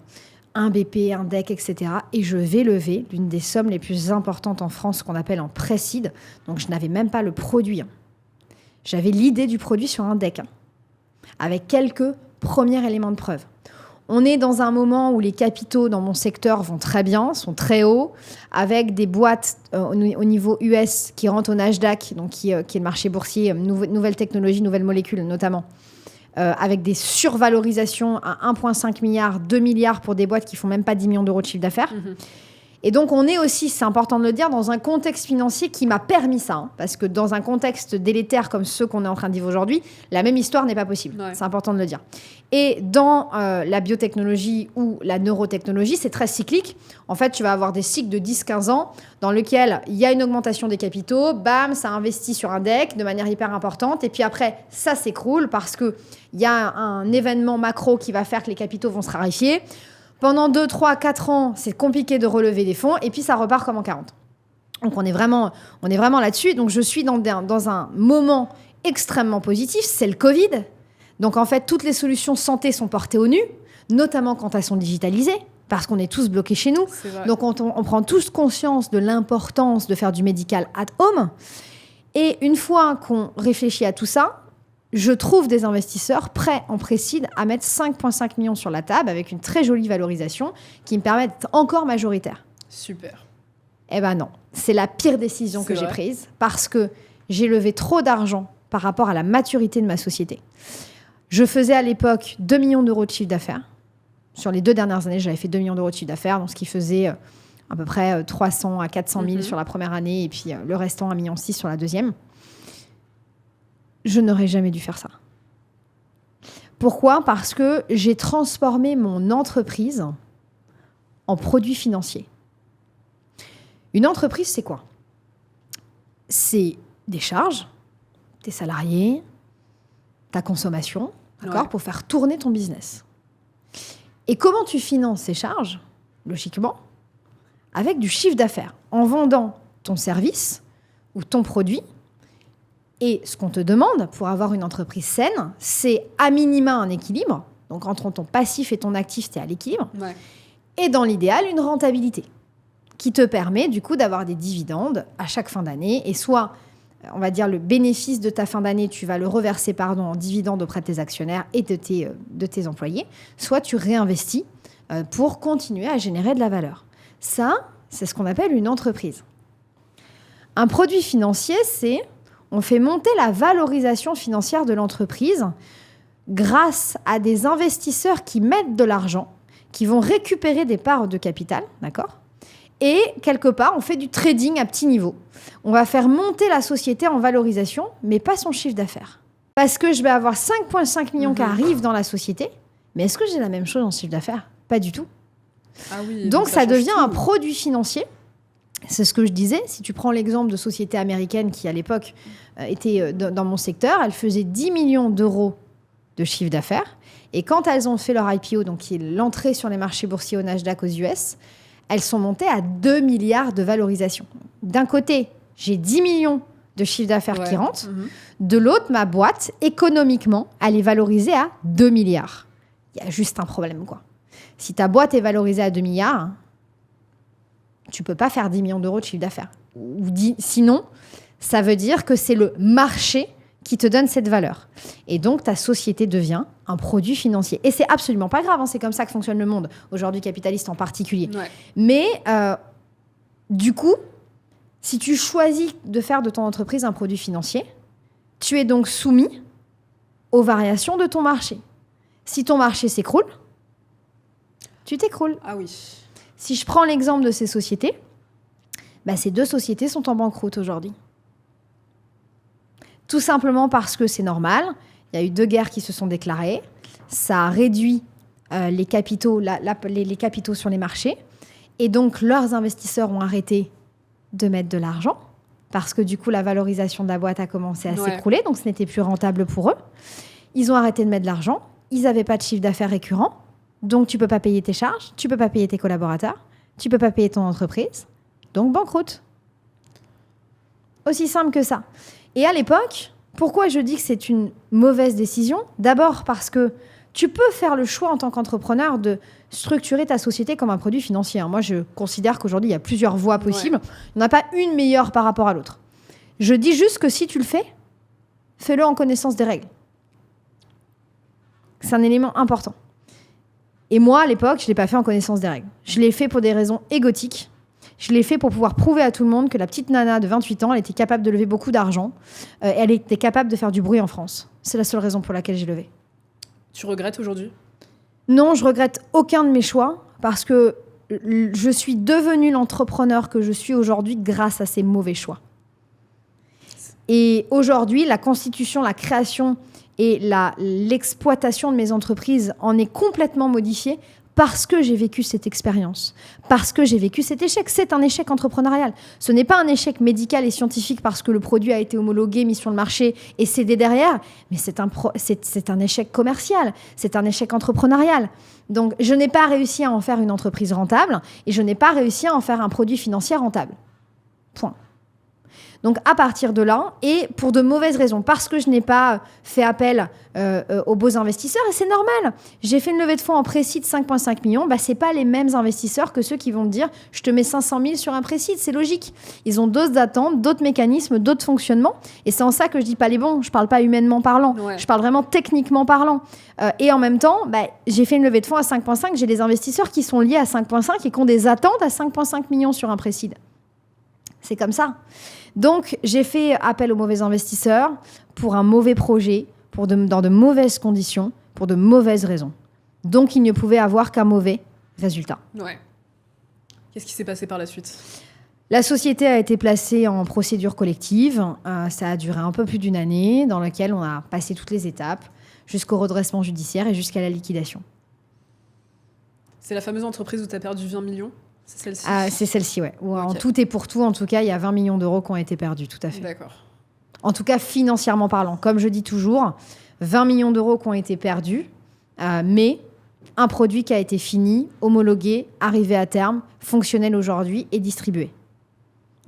Un BP, un DEC, etc. Et je vais lever l'une des sommes les plus importantes en France, qu'on appelle en pré-seed. Donc, je n'avais même pas le produit. J'avais l'idée du produit sur un DEC, avec quelques premiers éléments de preuve. On est dans un moment où les capitaux dans mon secteur vont très bien, sont très hauts, avec des boîtes au niveau US qui rentrent au Nasdaq, donc qui est le marché boursier, nouvelles technologies, nouvelles molécules notamment, avec des survalorisations à 1,5 milliard, 2 milliards pour des boîtes qui font même pas 10 millions d'euros de chiffre d'affaires. Et donc, on est aussi, c'est important de le dire, dans un contexte financier qui m'a permis ça. Hein, parce que dans un contexte délétère comme ceux qu'on est en train de vivre aujourd'hui, la même histoire n'est pas possible. Ouais. C'est important de le dire. Et dans la biotechnologie ou la neurotechnologie, c'est très cyclique. En fait, tu vas avoir des cycles de 10-15 ans dans lesquels il y a une augmentation des capitaux. Bam, ça investit sur un deck de manière hyper importante. Et puis après, ça s'écroule parce qu'il y a un événement macro qui va faire que les capitaux vont se raréfier. Pendant 2, 3, 4 ans, c'est compliqué de relever des fonds. Et puis, ça repart comme en 40. Donc, on est vraiment là-dessus. Donc, je suis dans un moment extrêmement positif. C'est le Covid. Donc, en fait, toutes les solutions santé sont portées au nu, notamment quand elles sont digitalisées, parce qu'on est tous bloqués chez nous. Donc, on prend tous conscience de l'importance de faire du médical at home. Et une fois qu'on réfléchit à tout ça, je trouve des investisseurs prêts en pré-seed à mettre 5,5 millions sur la table avec une très jolie valorisation qui me permet d'être encore majoritaire. Super. Eh ben non, c'est la pire décision que j'ai prise parce que j'ai levé trop d'argent par rapport à la maturité de ma société. Je faisais à l'époque 2 millions d'euros de chiffre d'affaires. Sur les 2 dernières années, j'avais fait 2 millions d'euros de chiffre d'affaires, donc ce qui faisait à peu près 300 à 400 000 sur la première année et puis le restant 1,6 million sur la deuxième. Je n'aurais jamais dû faire ça. Pourquoi ? Parce que j'ai transformé mon entreprise en produit financier. Une entreprise, c'est quoi ? C'est des charges, tes salariés, ta consommation, d'accord, pour faire tourner ton business. Et comment tu finances ces charges ? Logiquement, avec du chiffre d'affaires, en vendant ton service ou ton produit. Et ce qu'on te demande pour avoir une entreprise saine, c'est à minima un équilibre. Donc, entre ton passif et ton actif, tu es à l'équilibre. Ouais. Et dans l'idéal, une rentabilité qui te permet du coup d'avoir des dividendes à chaque fin d'année. Et soit, on va dire, le bénéfice de ta fin d'année, tu vas le reverser en dividendes auprès de tes actionnaires et de tes employés. Soit tu réinvestis pour continuer à générer de la valeur. Ça, c'est ce qu'on appelle une entreprise. Un produit financier, c'est... On fait monter la valorisation financière de l'entreprise grâce à des investisseurs qui mettent de l'argent, qui vont récupérer des parts de capital, d'accord ? Et quelque part, on fait du trading à petit niveau. On va faire monter la société en valorisation, mais pas son chiffre d'affaires. Parce que je vais avoir 5,5 millions qui arrivent dans la société, mais est-ce que j'ai la même chose en chiffre d'affaires ? Pas du tout. Ah oui, donc ça devient un produit financier. C'est ce que je disais. Si tu prends l'exemple de sociétés américaines qui, à l'époque, étaient dans mon secteur, elles faisaient 10 millions d'euros de chiffre d'affaires. Et quand elles ont fait leur IPO, donc qui est l'entrée sur les marchés boursiers au Nasdaq aux US, elles sont montées à 2 milliards de valorisation. D'un côté, j'ai 10 millions de chiffre d'affaires qui rentrent. De l'autre, ma boîte, économiquement, elle est valorisée à 2 milliards. Il y a juste un problème, quoi. Si ta boîte est valorisée à 2 milliards... tu ne peux pas faire 10 millions d'euros de chiffre d'affaires. Sinon, ça veut dire que c'est le marché qui te donne cette valeur. Et donc, ta société devient un produit financier. Et c'est absolument pas grave, hein, c'est comme ça que fonctionne le monde, aujourd'hui capitaliste en particulier. Ouais. Mais du coup, si tu choisis de faire de ton entreprise un produit financier, tu es donc soumis aux variations de ton marché. Si ton marché s'écroule, tu t'écroules. Ah oui. Si je prends l'exemple de ces sociétés, ces 2 sociétés sont en banqueroute aujourd'hui. Tout simplement parce que c'est normal. Il y a eu 2 guerres qui se sont déclarées. Ça a réduit les capitaux, les capitaux sur les marchés. Et donc, leurs investisseurs ont arrêté de mettre de l'argent parce que du coup, la valorisation de la boîte a commencé à s'écrouler. Donc, ce n'était plus rentable pour eux. Ils ont arrêté de mettre de l'argent. Ils n'avaient pas de chiffre d'affaires récurrent. Donc, tu ne peux pas payer tes charges. Tu ne peux pas payer tes collaborateurs. Tu ne peux pas payer ton entreprise. Donc, banqueroute. Aussi simple que ça. Et à l'époque, pourquoi je dis que c'est une mauvaise décision ? D'abord parce que tu peux faire le choix en tant qu'entrepreneur de structurer ta société comme un produit financier. Moi, je considère qu'aujourd'hui, il y a plusieurs voies possibles. Il n'y en a pas une meilleure par rapport à l'autre. Je dis juste que si tu le fais, fais-le en connaissance des règles. C'est un élément important. Et moi, à l'époque, je ne l'ai pas fait en connaissance des règles. Je l'ai fait pour des raisons égotiques. Je l'ai fait pour pouvoir prouver à tout le monde que la petite nana de 28 ans, elle était capable de lever beaucoup d'argent. Elle était capable de faire du bruit en France. C'est la seule raison pour laquelle j'ai levé. Tu regrettes aujourd'hui ? Non, je regrette aucun de mes choix parce que je suis devenue l'entrepreneur que je suis aujourd'hui grâce à ces mauvais choix. Et aujourd'hui, la constitution, la création et l'exploitation de mes entreprises en est complètement modifiée parce que j'ai vécu cette expérience, parce que j'ai vécu cet échec. C'est un échec entrepreneurial. Ce n'est pas un échec médical et scientifique parce que le produit a été homologué, mis sur le marché et cédé derrière, mais c'est un échec commercial, c'est un échec entrepreneurial. Donc, je n'ai pas réussi à en faire une entreprise rentable et je n'ai pas réussi à en faire un produit financier rentable. Point. Donc, à partir de là, et pour de mauvaises raisons, parce que je n'ai pas fait appel aux beaux investisseurs, et c'est normal. J'ai fait une levée de fonds en précide de 5,5 millions. Ce n'est pas les mêmes investisseurs que ceux qui vont me dire « je te mets 500 000 sur un précide ». C'est logique. Ils ont d'autres attentes, d'autres mécanismes, d'autres fonctionnements. Et c'est en ça que je ne dis pas les bons. Je ne parle pas humainement parlant. Ouais. Je parle vraiment techniquement parlant. Et en même temps, j'ai fait une levée de fonds à 5,5. J'ai des investisseurs qui sont liés à 5,5 et qui ont des attentes à 5,5 millions sur un précide. C'est comme ça. Donc, j'ai fait appel aux mauvais investisseurs pour un mauvais projet, dans de mauvaises conditions, pour de mauvaises raisons. Donc, il ne pouvait avoir qu'un mauvais résultat. Ouais. Qu'est-ce qui s'est passé par la suite ? La société a été placée en procédure collective. Ça a duré un peu plus d'1 année, dans laquelle on a passé toutes les étapes, jusqu'au redressement judiciaire et jusqu'à la liquidation. C'est la fameuse entreprise où tu as perdu 20 millions ? C'est celle-ci ? C'est celle-ci, ouais. En tout et pour tout, en tout cas, il y a 20 millions d'euros qui ont été perdus, tout à fait. D'accord. En tout cas, financièrement parlant. Comme je dis toujours, 20 millions d'euros qui ont été perdus, mais un produit qui a été fini, homologué, arrivé à terme, fonctionnel aujourd'hui et distribué.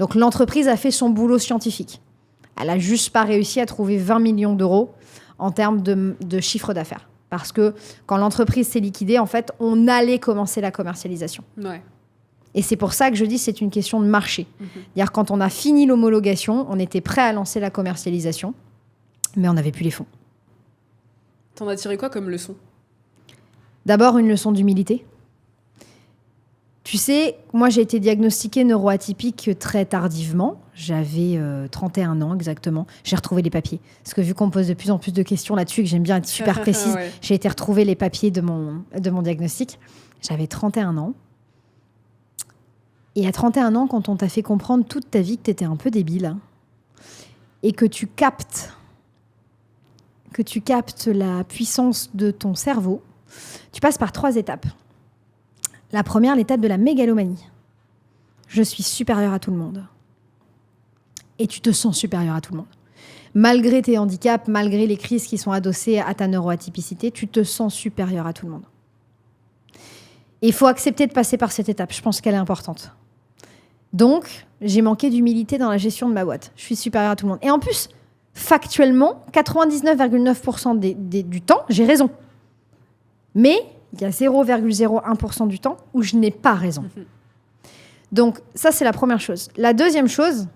Donc, l'entreprise a fait son boulot scientifique. Elle n'a juste pas réussi à trouver 20 millions d'euros en termes de chiffre d'affaires. Parce que quand l'entreprise s'est liquidée, en fait, on allait commencer la commercialisation. Ouais. Et c'est pour ça que je dis que c'est une question de marché. C'est-à-dire quand on a fini l'homologation, on était prêt à lancer la commercialisation, mais on n'avait plus les fonds. T'en as tiré quoi comme leçon ? D'abord, une leçon d'humilité. Tu sais, moi, j'ai été diagnostiquée neuroatypique très tardivement. J'avais 31 ans exactement. J'ai retrouvé les papiers. Parce que vu qu'on me pose de plus en plus de questions là-dessus, et que j'aime bien être super précise, ouais. J'ai été retrouver les papiers de mon diagnostic. J'avais 31 ans. Et à 31 ans, quand on t'a fait comprendre toute ta vie que tu étais un peu débile, hein, et que tu captes la puissance de ton cerveau, tu passes par 3 étapes. La première, l'étape de la mégalomanie. Je suis supérieure à tout le monde. Et tu te sens supérieure à tout le monde. Malgré tes handicaps, malgré les crises qui sont adossées à ta neuroatypicité, tu te sens supérieure à tout le monde. Et il faut accepter de passer par cette étape. Je pense qu'elle est importante. Donc, j'ai manqué d'humilité dans la gestion de ma boîte. Je suis supérieure à tout le monde. Et en plus, factuellement, 99,9% du temps, j'ai raison. Mais il y a 0,01% du temps où je n'ai pas raison. Donc, ça, c'est la première chose. La deuxième chose,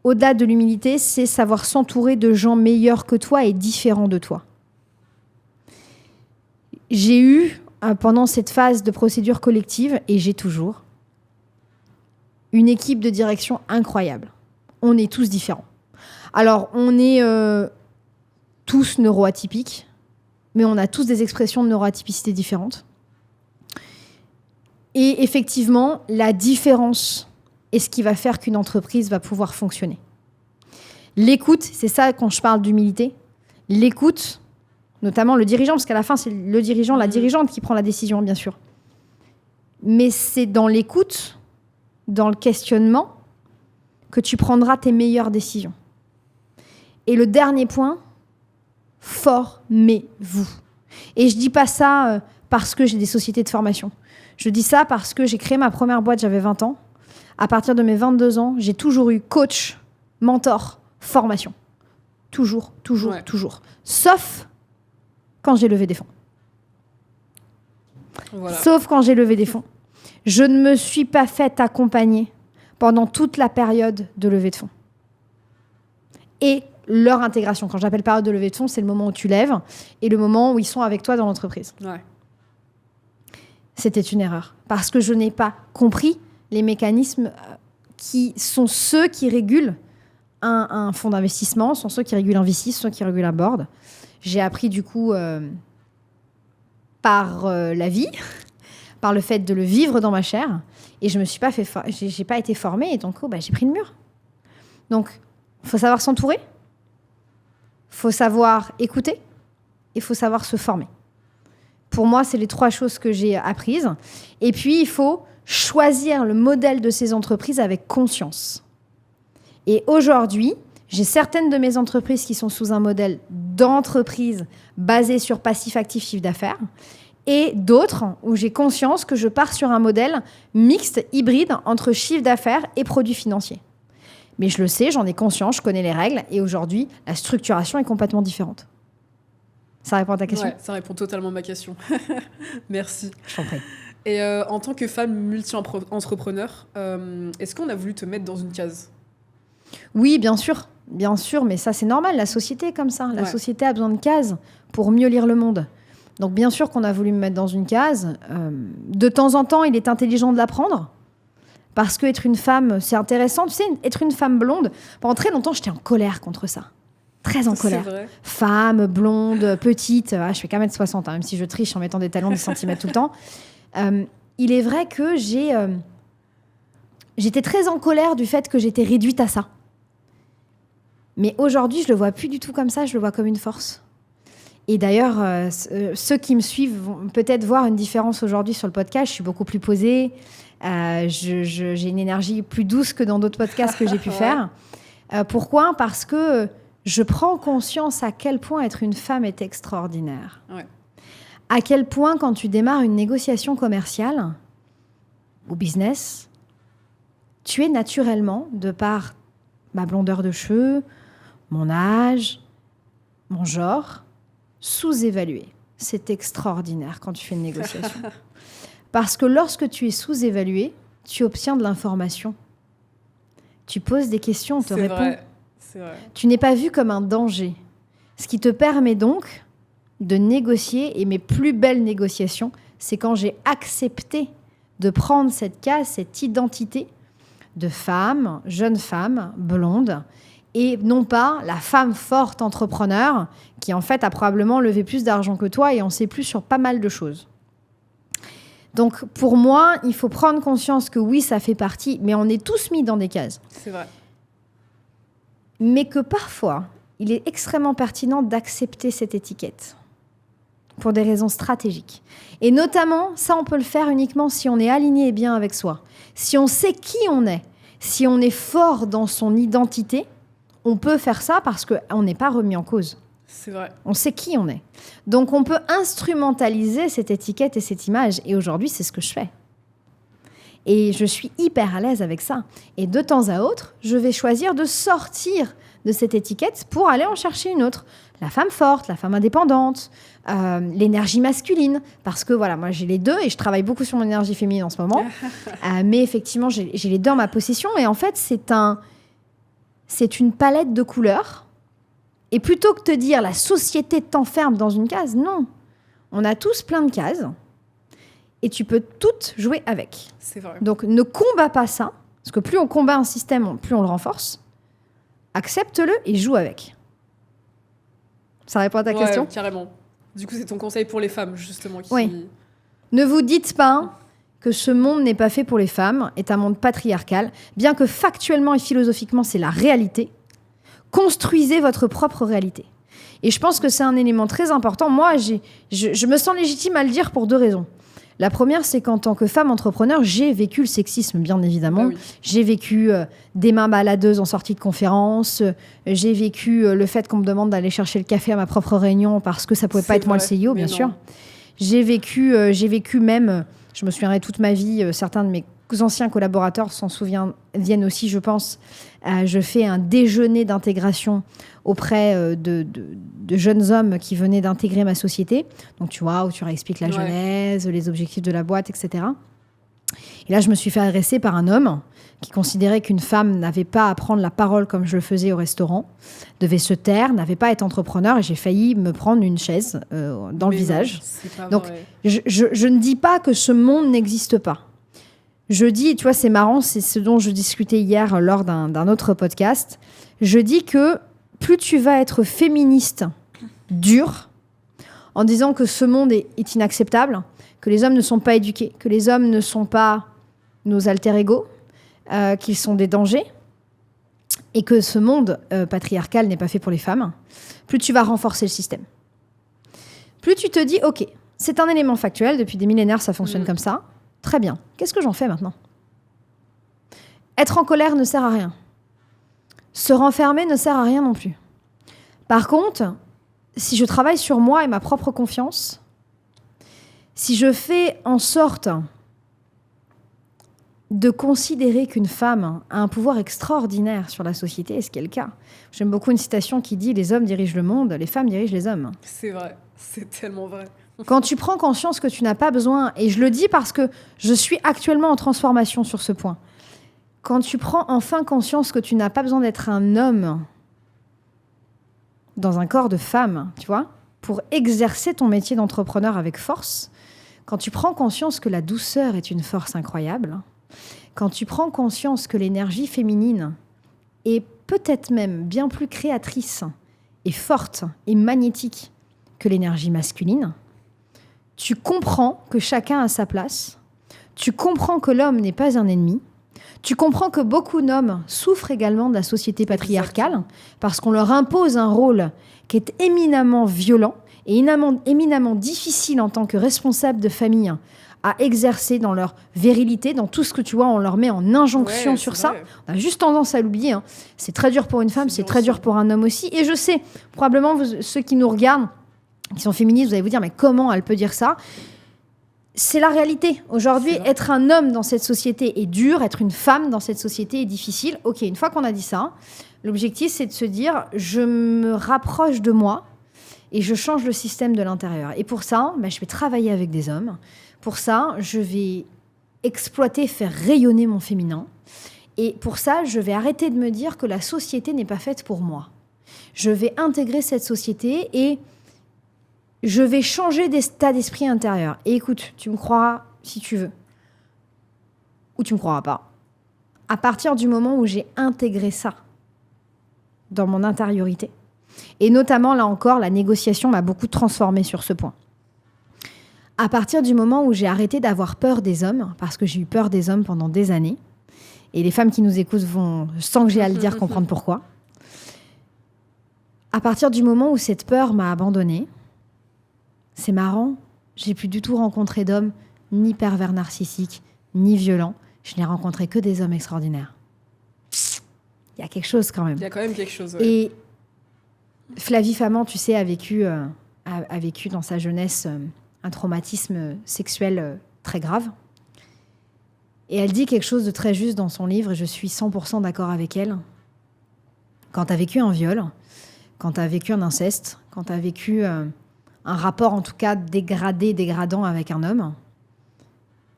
au-delà de l'humilité, c'est savoir s'entourer de gens meilleurs que toi et différents de toi. J'ai eu, pendant cette phase de procédure collective, et j'ai toujours, une équipe de direction incroyable. On est tous différents. Alors, on est tous neuroatypiques, mais on a tous des expressions de neuroatypicité différentes. Et effectivement, la différence est ce qui va faire qu'une entreprise va pouvoir fonctionner. L'écoute, c'est ça quand je parle d'humilité. L'écoute, notamment le dirigeant, parce qu'à la fin, c'est le dirigeant, la dirigeante qui prend la décision, bien sûr. Mais c'est dans l'écoute, dans le questionnement, que tu prendras tes meilleures décisions. Et le dernier point, formez-vous. Et je dis pas ça parce que j'ai des sociétés de formation. Je dis ça parce que j'ai créé ma première boîte, j'avais 20 ans. À partir de mes 22 ans, j'ai toujours eu coach, mentor, formation. Toujours. Sauf quand j'ai levé des fonds. Voilà. Sauf quand j'ai levé des fonds. Je ne me suis pas fait accompagner pendant toute la période de levée de fonds. Et leur intégration. Quand j'appelle période de levée de fonds, c'est le moment où tu lèves et le moment où ils sont avec toi dans l'entreprise. Ouais. C'était une erreur. Parce que je n'ai pas compris les mécanismes qui sont ceux qui régulent un fonds d'investissement, sont ceux qui régulent un VC, ceux qui régulent un board. J'ai appris du coup par la vie, par le fait de le vivre dans ma chair, et je me suis pas j'ai pas été formée, et donc j'ai pris le mur. Donc, il faut savoir s'entourer, il faut savoir écouter, et il faut savoir se former. Pour moi, c'est les 3 choses que j'ai apprises. Et puis, il faut choisir le modèle de ces entreprises avec conscience. Et aujourd'hui, j'ai certaines de mes entreprises qui sont sous un modèle d'entreprise basé sur passif-actif chiffre d'affaires et d'autres où j'ai conscience que je pars sur un modèle mixte, hybride entre chiffre d'affaires et produits financiers. Mais je le sais, j'en ai conscience, je connais les règles et aujourd'hui, la structuration est complètement différente. Ça répond à ta question ? Ouais, ça répond totalement à ma question. Merci. Je t'en prie. Et en tant que femme multi-entrepreneur, est-ce qu'on a voulu te mettre dans une case ? Oui, bien sûr, mais ça c'est normal, la société est comme ça. La société a besoin de cases pour mieux lire le monde. Donc bien sûr qu'on a voulu me mettre dans une case. De temps en temps, il est intelligent de l'apprendre. Parce qu'être une femme, c'est intéressant. Tu sais, être une femme blonde, pendant très longtemps, j'étais en colère contre ça. Très en colère. C'est vrai. Femme, blonde, petite. Je fais qu'à 1m60, même si je triche en mettant des talons 10 centimètres tout le temps. Il est vrai que j'étais très en colère du fait que j'étais réduite à ça. Mais aujourd'hui, je le vois plus du tout comme ça, je le vois comme une force. Et d'ailleurs, ceux qui me suivent vont peut-être voir une différence aujourd'hui sur le podcast. Je suis beaucoup plus posée. J'ai une énergie plus douce que dans d'autres podcasts que j'ai pu faire. Pourquoi ? Parce que je prends conscience à quel point être une femme est extraordinaire. Ouais. À quel point, quand tu démarres une négociation commerciale ou business, tu es naturellement, de par ma blondeur de cheveux, mon âge, mon genre, sous-évalué. C'est extraordinaire quand tu fais une négociation. Parce que lorsque tu es sous-évalué, tu obtiens de l'information. Tu poses des questions, on te répond. C'est vrai. Tu n'es pas vu comme un danger. Ce qui te permet donc de négocier. Et mes plus belles négociations, c'est quand j'ai accepté de prendre cette case, cette identité de femme, jeune femme, blonde, et non pas la femme forte entrepreneur qui en fait a probablement levé plus d'argent que toi et en sait plus sur pas mal de choses. Donc pour moi, il faut prendre conscience que oui, ça fait partie, mais on est tous mis dans des cases. C'est vrai. Mais que parfois, il est extrêmement pertinent d'accepter cette étiquette pour des raisons stratégiques. Et notamment, ça, on peut le faire uniquement si on est aligné et bien avec soi. Si on sait qui on est, si on est fort dans son identité, on peut faire ça parce qu'on n'est pas remis en cause. C'est vrai. On sait qui on est. Donc, on peut instrumentaliser cette étiquette et cette image. Et aujourd'hui, c'est ce que je fais. Et je suis hyper à l'aise avec ça. Et de temps à autre, je vais choisir de sortir de cette étiquette pour aller en chercher une autre. La femme forte, la femme indépendante, l'énergie masculine. Parce que voilà, moi j'ai les deux et je travaille beaucoup sur mon énergie féminine en ce moment. Mais effectivement, j'ai les deux en ma possession. Et en fait, c'est une palette de couleurs. Et plutôt que de te dire la société t'enferme dans une case, non. On a tous plein de cases. Et tu peux toutes jouer avec. C'est vrai. Donc ne combats pas ça. Parce que plus on combat un système, plus on le renforce. Accepte-le et joue avec. Ça répond à ta question ? Carrément. Du coup, c'est ton conseil pour les femmes, justement. Oui. Ne vous dites pas que ce monde n'est pas fait pour les femmes, est un monde patriarcal, bien que factuellement et philosophiquement, c'est la réalité. Construisez votre propre réalité. Et je pense que c'est un élément très important. Moi, je me sens légitime à le dire pour 2 raisons. La première, c'est qu'en tant que femme entrepreneur, j'ai vécu le sexisme, bien évidemment. Ah oui. J'ai vécu des mains baladeuses en sortie de conférence. J'ai vécu le fait qu'on me demande d'aller chercher le café à ma propre réunion parce que ça pouvait pas être moi le CEO, bien sûr. J'ai vécu même, je me souviendrai toute ma vie, certains de mes anciens collaborateurs s'en viennent aussi, je pense. Je fais un déjeuner d'intégration auprès de jeunes hommes qui venaient d'intégrer ma société. Donc, tu vois, où tu réexpliques la genèse, les objectifs de la boîte, etc. Et là, je me suis fait agresser par un homme qui considérait qu'une femme n'avait pas à prendre la parole comme je le faisais au restaurant, devait se taire, n'avait pas à être entrepreneur. Et j'ai failli me prendre une chaise dans le visage. Donc, je ne dis pas que ce monde n'existe pas. Je dis, tu vois, c'est marrant, c'est ce dont je discutais hier lors d'un autre podcast. Je dis que plus tu vas être féministe dure, en disant que ce monde est inacceptable, que les hommes ne sont pas éduqués, que les hommes ne sont pas nos alter-ego, qu'ils sont des dangers, et que ce monde patriarcal n'est pas fait pour les femmes, plus tu vas renforcer le système. Plus tu te dis, ok, c'est un élément factuel, depuis des millénaires ça fonctionne comme ça, très bien, qu'est-ce que j'en fais maintenant ? Être en colère ne sert à rien. Se renfermer ne sert à rien non plus. Par contre, si je travaille sur moi et ma propre confiance, si je fais en sorte de considérer qu'une femme a un pouvoir extraordinaire sur la société, et ce qui est le cas. J'aime beaucoup une citation qui dit « Les hommes dirigent le monde, les femmes dirigent les hommes ». C'est vrai, c'est tellement vrai. Quand tu prends conscience que tu n'as pas besoin, et je le dis parce que je suis actuellement en transformation sur ce point, quand tu prends enfin conscience que tu n'as pas besoin d'être un homme dans un corps de femme, tu vois, pour exercer ton métier d'entrepreneur avec force, quand tu prends conscience que la douceur est une force incroyable, quand tu prends conscience que l'énergie féminine est peut-être même bien plus créatrice et forte et magnétique que l'énergie masculine, tu comprends que chacun a sa place, tu comprends que l'homme n'est pas un ennemi, tu comprends que beaucoup d'hommes souffrent également de la société patriarcale parce qu'on leur impose un rôle qui est éminemment violent et éminemment difficile en tant que responsable de famille à exercer dans leur virilité, dans tout ce que tu vois, on leur met en injonction sur ça. On a juste tendance à l'oublier. Hein. C'est très dur pour une femme, c'est très dur pour un homme aussi. Et je sais, probablement, ceux qui nous regardent, qui sont féministes, vous allez vous dire, mais comment elle peut dire ça ? C'est la réalité. Aujourd'hui, être un homme dans cette société est dur, être une femme dans cette société est difficile. Ok, une fois qu'on a dit ça, l'objectif, c'est de se dire, je me rapproche de moi et je change le système de l'intérieur. Et pour ça, je vais travailler avec des hommes. Pour ça, je vais exploiter, faire rayonner mon féminin. Et pour ça, je vais arrêter de me dire que la société n'est pas faite pour moi. Je vais intégrer cette société et je vais changer d'état d'esprit intérieur. Et écoute, tu me croiras si tu veux. Ou tu me croiras pas. À partir du moment où j'ai intégré ça dans mon intériorité, et notamment, là encore, la négociation m'a beaucoup transformée sur ce point. À partir du moment où j'ai arrêté d'avoir peur des hommes, parce que j'ai eu peur des hommes pendant des années, et les femmes qui nous écoutent vont, sans que j'ai à le dire, comprendre pourquoi. À partir du moment où cette peur m'a abandonnée, c'est marrant, j'ai plus du tout rencontré d'hommes ni pervers narcissiques, ni violents. Je n'ai rencontré que des hommes extraordinaires. Il y a quelque chose quand même. Il y a quand même quelque chose, ouais. Et Flavie Faman, tu sais, a vécu dans sa jeunesse un traumatisme sexuel très grave. Et elle dit quelque chose de très juste dans son livre, et je suis 100% d'accord avec elle. Quand tu as vécu un viol, quand tu as vécu un inceste, quand tu as vécu un rapport en tout cas dégradant avec un homme,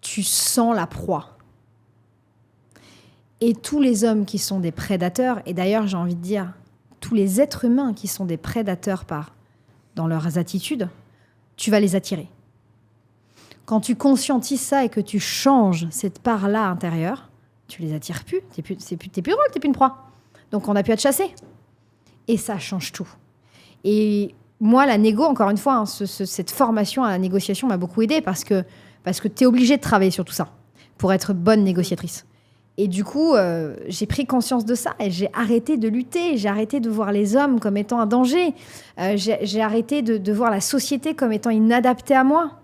tu sens la proie. Et tous les hommes qui sont des prédateurs, et d'ailleurs j'ai envie de dire tous les êtres humains qui sont des prédateurs dans leurs attitudes, tu vas les attirer. Quand tu conscientises ça et que tu changes cette part-là intérieure, tu les attires plus. T'es plus drôle, t'es plus une proie. Donc on a pu te chasser. Et ça change tout. Et moi, la négo, encore une fois, cette formation à la négociation m'a beaucoup aidée parce que t'es obligée de travailler sur tout ça pour être bonne négociatrice. Et du coup, j'ai pris conscience de ça et j'ai arrêté de lutter. J'ai arrêté de voir les hommes comme étant un danger. J'ai arrêté de voir la société comme étant inadaptée à moi.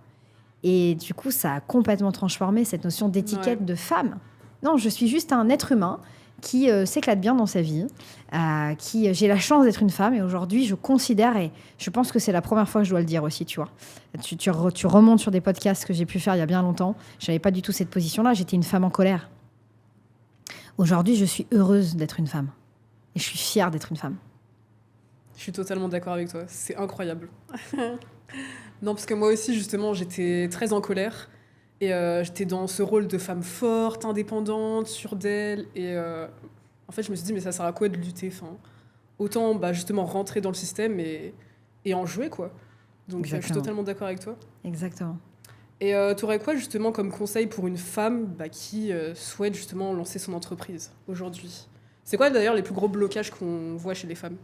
Et du coup, ça a complètement transformé cette notion d'étiquette de femme. Non, je suis juste un être humain qui s'éclate bien dans sa vie, j'ai la chance d'être une femme. Et aujourd'hui, je considère, et je pense que c'est la première fois que je dois le dire aussi, tu vois. Tu remontes sur des podcasts que j'ai pu faire il y a bien longtemps. Je n'avais pas du tout cette position-là. J'étais une femme en colère. Aujourd'hui, je suis heureuse d'être une femme. Et je suis fière d'être une femme. Je suis totalement d'accord avec toi. C'est incroyable. Non, parce que moi aussi, justement, j'étais très en colère. Et j'étais dans ce rôle de femme forte, indépendante, sûre d'elle. Et en fait, je me suis dit, mais ça sert à quoi de lutter, autant justement rentrer dans le système et en jouer, quoi. Donc je suis totalement d'accord avec toi. Exactement. Et tu aurais quoi, justement, comme conseil pour une femme qui souhaite justement lancer son entreprise aujourd'hui ? C'est quoi, d'ailleurs, les plus gros blocages qu'on voit chez les femmes ?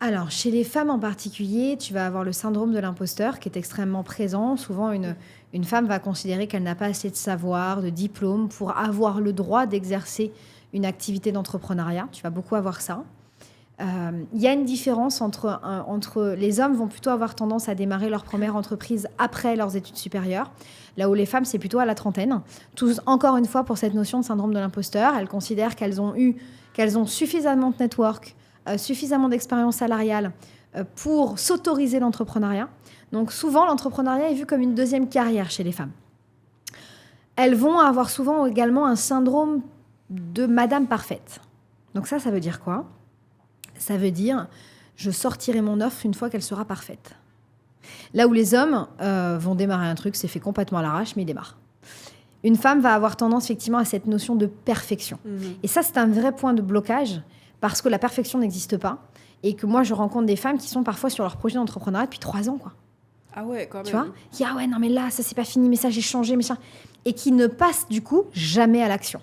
Alors, chez les femmes en particulier, tu vas avoir le syndrome de l'imposteur qui est extrêmement présent. Souvent, une femme va considérer qu'elle n'a pas assez de savoir, de diplôme pour avoir le droit d'exercer une activité d'entrepreneuriat. Tu vas beaucoup avoir ça. Il y a une différence entre les hommes vont plutôt avoir tendance à démarrer leur première entreprise après leurs études supérieures, là où les femmes, c'est plutôt à la trentaine. Encore une fois, pour cette notion de syndrome de l'imposteur, elles considèrent qu'elles ont suffisamment de network, suffisamment d'expérience salariale pour s'autoriser l'entrepreneuriat. Donc souvent, l'entrepreneuriat est vu comme une deuxième carrière chez les femmes. Elles vont avoir souvent également un syndrome de Madame Parfaite. Donc ça veut dire quoi ? Ça veut dire, je sortirai mon offre une fois qu'elle sera parfaite. Là où les hommes vont démarrer un truc, c'est fait complètement à l'arrache, mais ils démarrent. Une femme va avoir tendance effectivement à cette notion de perfection. Et ça, c'est un vrai point de blocage parce que la perfection n'existe pas. Et que moi, je rencontre des femmes qui sont parfois sur leur projet d'entrepreneuriat depuis 3 ans, quoi. Ah ouais, quand même. Tu vois ? Qui ah ouais, non mais là, ça c'est pas fini, mais ça j'ai changé, mais ça... Et qui ne passent du coup jamais à l'action.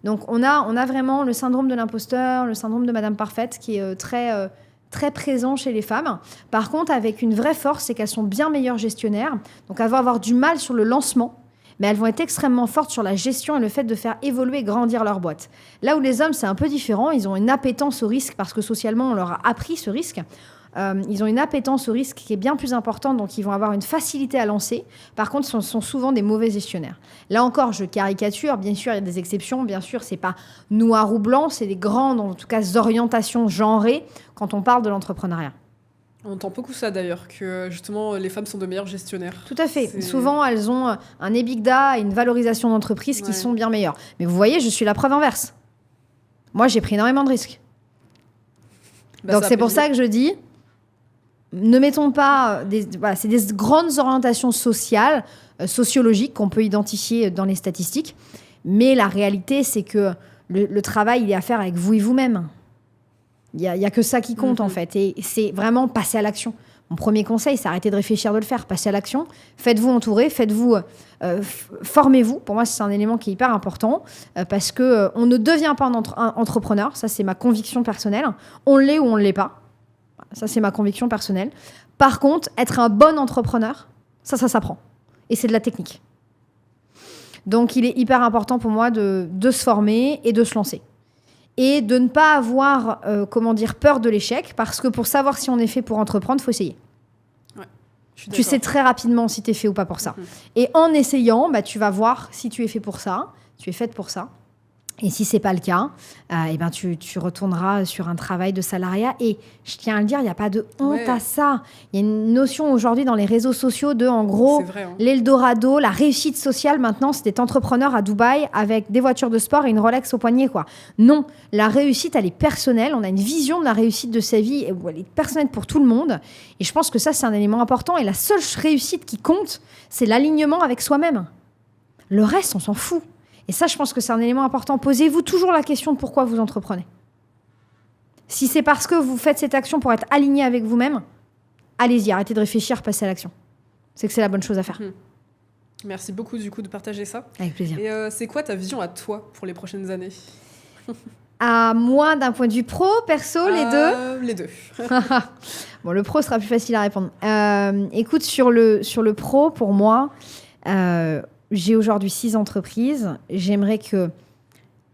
Donc on a vraiment le syndrome de l'imposteur, le syndrome de Madame Parfaite qui est très présent chez les femmes. Par contre, avec une vraie force, c'est qu'elles sont bien meilleures gestionnaires. Donc elles vont avoir du mal sur le lancement, mais elles vont être extrêmement fortes sur la gestion et le fait de faire évoluer et grandir leur boîte. Là où les hommes, c'est un peu différent. Ils ont une appétence au risque parce que socialement, on leur a appris ce risque. Ils ont une appétence au risque qui est bien plus importante, donc ils vont avoir une facilité à lancer. Par contre, ce sont souvent des mauvais gestionnaires. Là encore, je caricature. Bien sûr, il y a des exceptions. Bien sûr, c'est pas noir ou blanc. C'est des grandes, en tout cas, orientations genrées quand on parle de l'entrepreneuriat. On entend beaucoup ça d'ailleurs, que justement les femmes sont de meilleures gestionnaires. Tout à fait. Souvent, elles ont un EBITDA et une valorisation d'entreprise qui sont bien meilleures. Mais vous voyez, je suis la preuve inverse. Moi, j'ai pris énormément de risques. Donc c'est pour ça que je dis, ne mettons pas... c'est des grandes orientations sociales, sociologiques qu'on peut identifier dans les statistiques. Mais la réalité, c'est que le travail, il est à faire avec vous et vous-même. Il y a que ça qui compte, en fait. Et c'est vraiment passer à l'action. Mon premier conseil, c'est arrêter de réfléchir, de le faire. Passer à l'action. Faites-vous entourer. Formez-vous. Pour moi, c'est un élément qui est hyper important. Parce qu'on ne devient pas un entrepreneur. Ça, c'est ma conviction personnelle. On l'est ou on ne l'est pas. Ça, c'est ma conviction personnelle. Par contre, être un bon entrepreneur, ça s'apprend. Et c'est de la technique. Donc, il est hyper important pour moi de se former et de se lancer. Et de ne pas avoir, peur de l'échec, parce que pour savoir si on est fait pour entreprendre, il faut essayer. Ouais, tu sais très rapidement si tu es fait ou pas pour ça. Et en essayant, tu vas voir si tu es fait pour ça, tu es faite pour ça. Et si ce n'est pas le cas, eh ben tu retourneras sur un travail de salariat. Et je tiens à le dire, il n'y a pas de honte à ça. Il y a une notion aujourd'hui dans les réseaux sociaux de, en gros, vrai, hein. l'Eldorado, la réussite sociale maintenant, c'est d'être entrepreneur à Dubaï avec des voitures de sport et une Rolex au poignet, quoi. Non, la réussite, elle est personnelle. On a une vision de la réussite de sa vie où elle est personnelle pour tout le monde. Et je pense que ça, c'est un élément important. Et la seule réussite qui compte, c'est l'alignement avec soi-même. Le reste, on s'en fout. Et ça, je pense que c'est un élément important. Posez-vous toujours la question de pourquoi vous entreprenez. Si c'est parce que vous faites cette action pour être aligné avec vous-même, allez-y, arrêtez de réfléchir, passez à l'action. C'est que c'est la bonne chose à faire. Merci beaucoup du coup de partager ça. Avec plaisir. Et c'est quoi ta vision à toi pour les prochaines années? À moi, d'un point de vue pro, perso, les deux? Les deux. Bon, le pro sera plus facile à répondre. Écoute, sur le pro, pour moi... j'ai aujourd'hui 6 entreprises. J'aimerais que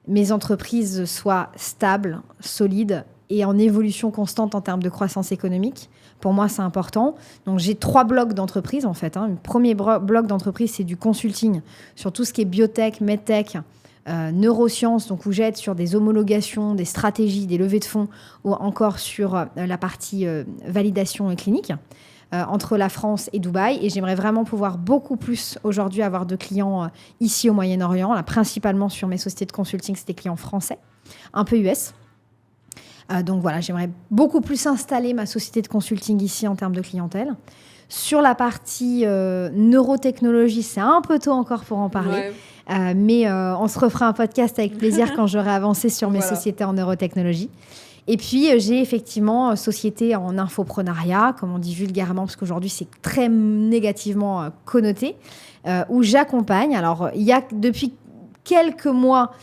mes entreprises soient stables, solides et en évolution constante en termes de croissance économique. Pour moi, c'est important. Donc, j'ai 3 blocs d'entreprises, en fait. Le premier bloc d'entreprise, c'est du consulting sur tout ce qui est biotech, medtech, neurosciences, donc où j'aide sur des homologations, des stratégies, des levées de fonds ou encore sur la partie validation clinique. Entre la France et Dubaï. Et j'aimerais vraiment pouvoir beaucoup plus aujourd'hui avoir de clients ici au Moyen-Orient. Là, principalement sur mes sociétés de consulting, c'est des clients français, un peu US. Donc voilà, j'aimerais beaucoup plus installer ma société de consulting ici en termes de clientèle. Sur la partie neurotechnologie, c'est un peu tôt encore pour en parler. Mais on se refera un podcast avec plaisir quand j'aurai avancé sur mes sociétés en neurotechnologie. Et puis, j'ai effectivement société en infoprenariat, comme on dit vulgairement, parce qu'aujourd'hui, c'est très négativement connoté, où j'accompagne. Alors, il y a depuis quelques mois,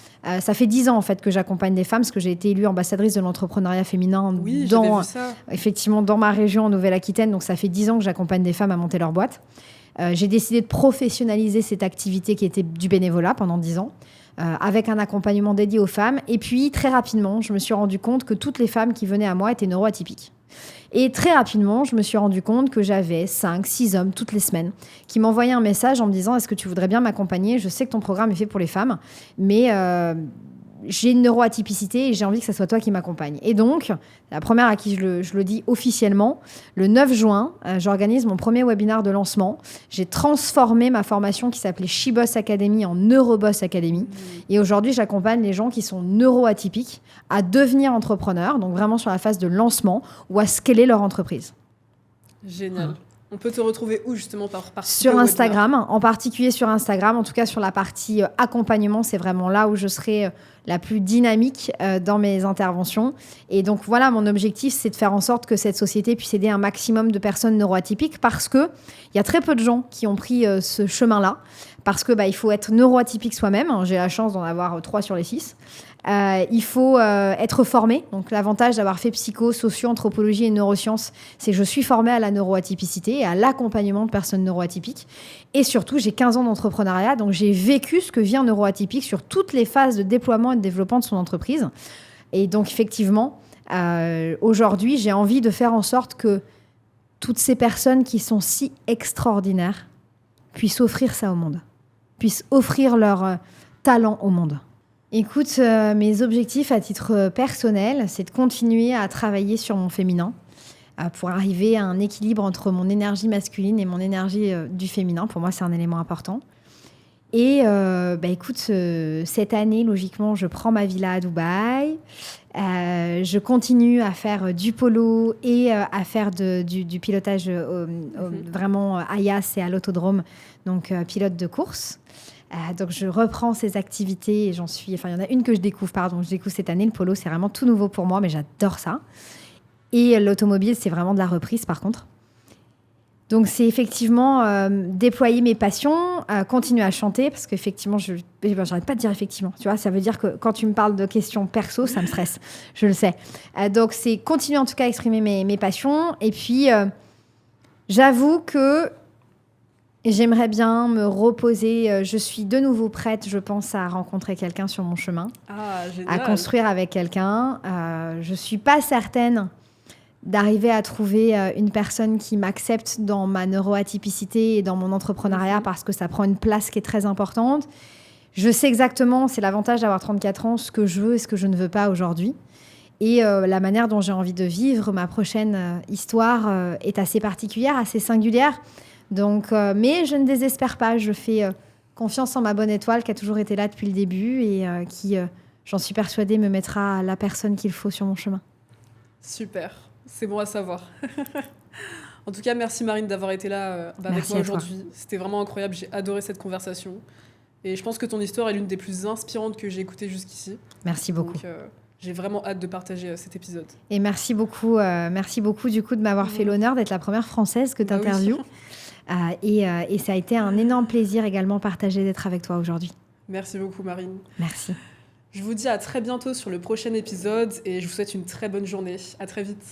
ça fait 10 ans en fait que j'accompagne des femmes, parce que j'ai été élue ambassadrice de l'entrepreneuriat féminin effectivement, dans ma région en Nouvelle-Aquitaine. Donc, ça fait 10 ans que j'accompagne des femmes à monter leur boîte. J'ai décidé de professionnaliser cette activité qui était du bénévolat pendant 10 ans. Avec un accompagnement dédié aux femmes. Et puis, très rapidement, je me suis rendu compte que toutes les femmes qui venaient à moi étaient neuroatypiques. Et très rapidement, je me suis rendu compte que j'avais 5, 6 hommes toutes les semaines qui m'envoyaient un message en me disant « Est-ce que tu voudrais bien m'accompagner ? Je sais que ton programme est fait pour les femmes, mais j'ai une neuroatypicité et j'ai envie que ce soit toi qui m'accompagne. » Et donc, la première à qui je le dis officiellement, le 9 juin, j'organise mon premier webinaire de lancement. J'ai transformé ma formation qui s'appelait She Boss Academy en Neuroboss Academy. Et aujourd'hui, j'accompagne les gens qui sont neuroatypiques à devenir entrepreneurs, donc vraiment sur la phase de lancement ou à scaler leur entreprise. Génial. On peut te retrouver où justement sur Instagram, en particulier sur Instagram. En tout cas, sur la partie accompagnement, c'est vraiment là où je serai la plus dynamique dans mes interventions. Et donc voilà, mon objectif, c'est de faire en sorte que cette société puisse aider un maximum de personnes neuroatypiques, parce qu'il y a très peu de gens qui ont pris ce chemin-là, parce que il faut être neuroatypique soi-même. J'ai la chance d'en avoir 3 sur les 6. Il faut être formé. Donc, l'avantage d'avoir fait psycho, socio, anthropologie et neurosciences, c'est que je suis formée à la neuroatypicité et à l'accompagnement de personnes neuroatypiques. Et surtout, j'ai 15 ans d'entrepreneuriat, donc j'ai vécu ce que vit un neuroatypique sur toutes les phases de déploiement et de développement de son entreprise. Et donc, effectivement, aujourd'hui, j'ai envie de faire en sorte que toutes ces personnes qui sont si extraordinaires puissent offrir ça au monde, puissent offrir leur talent au monde. Écoute, mes objectifs à titre personnel, c'est de continuer à travailler sur mon féminin pour arriver à un équilibre entre mon énergie masculine et mon énergie du féminin. Pour moi, c'est un élément important. Et écoute, cette année, logiquement, je prends ma villa à Dubaï. Je continue à faire du polo et à faire du pilotage vraiment à IAS et à l'autodrome, donc pilote de course. Donc, je reprends ces activités et il y en a une que je découvre cette année. Le polo, c'est vraiment tout nouveau pour moi, mais j'adore ça. Et l'automobile, c'est vraiment de la reprise, par contre. Donc, c'est effectivement déployer mes passions, continuer à chanter, parce qu'effectivement, j'arrête pas de dire effectivement. Tu vois, ça veut dire que quand tu me parles de questions perso, ça me stresse. Je le sais. Donc, c'est continuer en tout cas à exprimer mes passions. Et puis, j'avoue que j'aimerais bien me reposer. Je suis de nouveau prête, je pense, à rencontrer quelqu'un sur mon chemin, à construire avec quelqu'un. Je ne suis pas certaine d'arriver à trouver une personne qui m'accepte dans ma neuroatypicité et dans mon entrepreneuriat, parce que ça prend une place qui est très importante. Je sais exactement, c'est l'avantage d'avoir 34 ans, ce que je veux et ce que je ne veux pas aujourd'hui. Et la manière dont j'ai envie de vivre ma prochaine histoire est assez particulière, assez singulière. Donc, mais je ne désespère pas. Je fais confiance en ma bonne étoile qui a toujours été là depuis le début et qui, j'en suis persuadée, me mettra la personne qu'il faut sur mon chemin. Super, c'est bon à savoir. En tout cas, merci Marine d'avoir été là avec Merci moi à toi. aujourd'hui. C'était vraiment incroyable, j'ai adoré cette conversation. Et je pense que ton histoire est l'une des plus inspirantes que j'ai écoutées jusqu'ici. Merci beaucoup. Donc, j'ai vraiment hâte de partager cet épisode. Et merci beaucoup du coup de m'avoir fait l'honneur d'être la première Française que tu Bah oui. interviews. Et ça a été un énorme plaisir également partagé d'être avec toi aujourd'hui. Merci beaucoup Marine. Merci. Je vous dis à très bientôt sur le prochain épisode et je vous souhaite une très bonne journée. À très vite.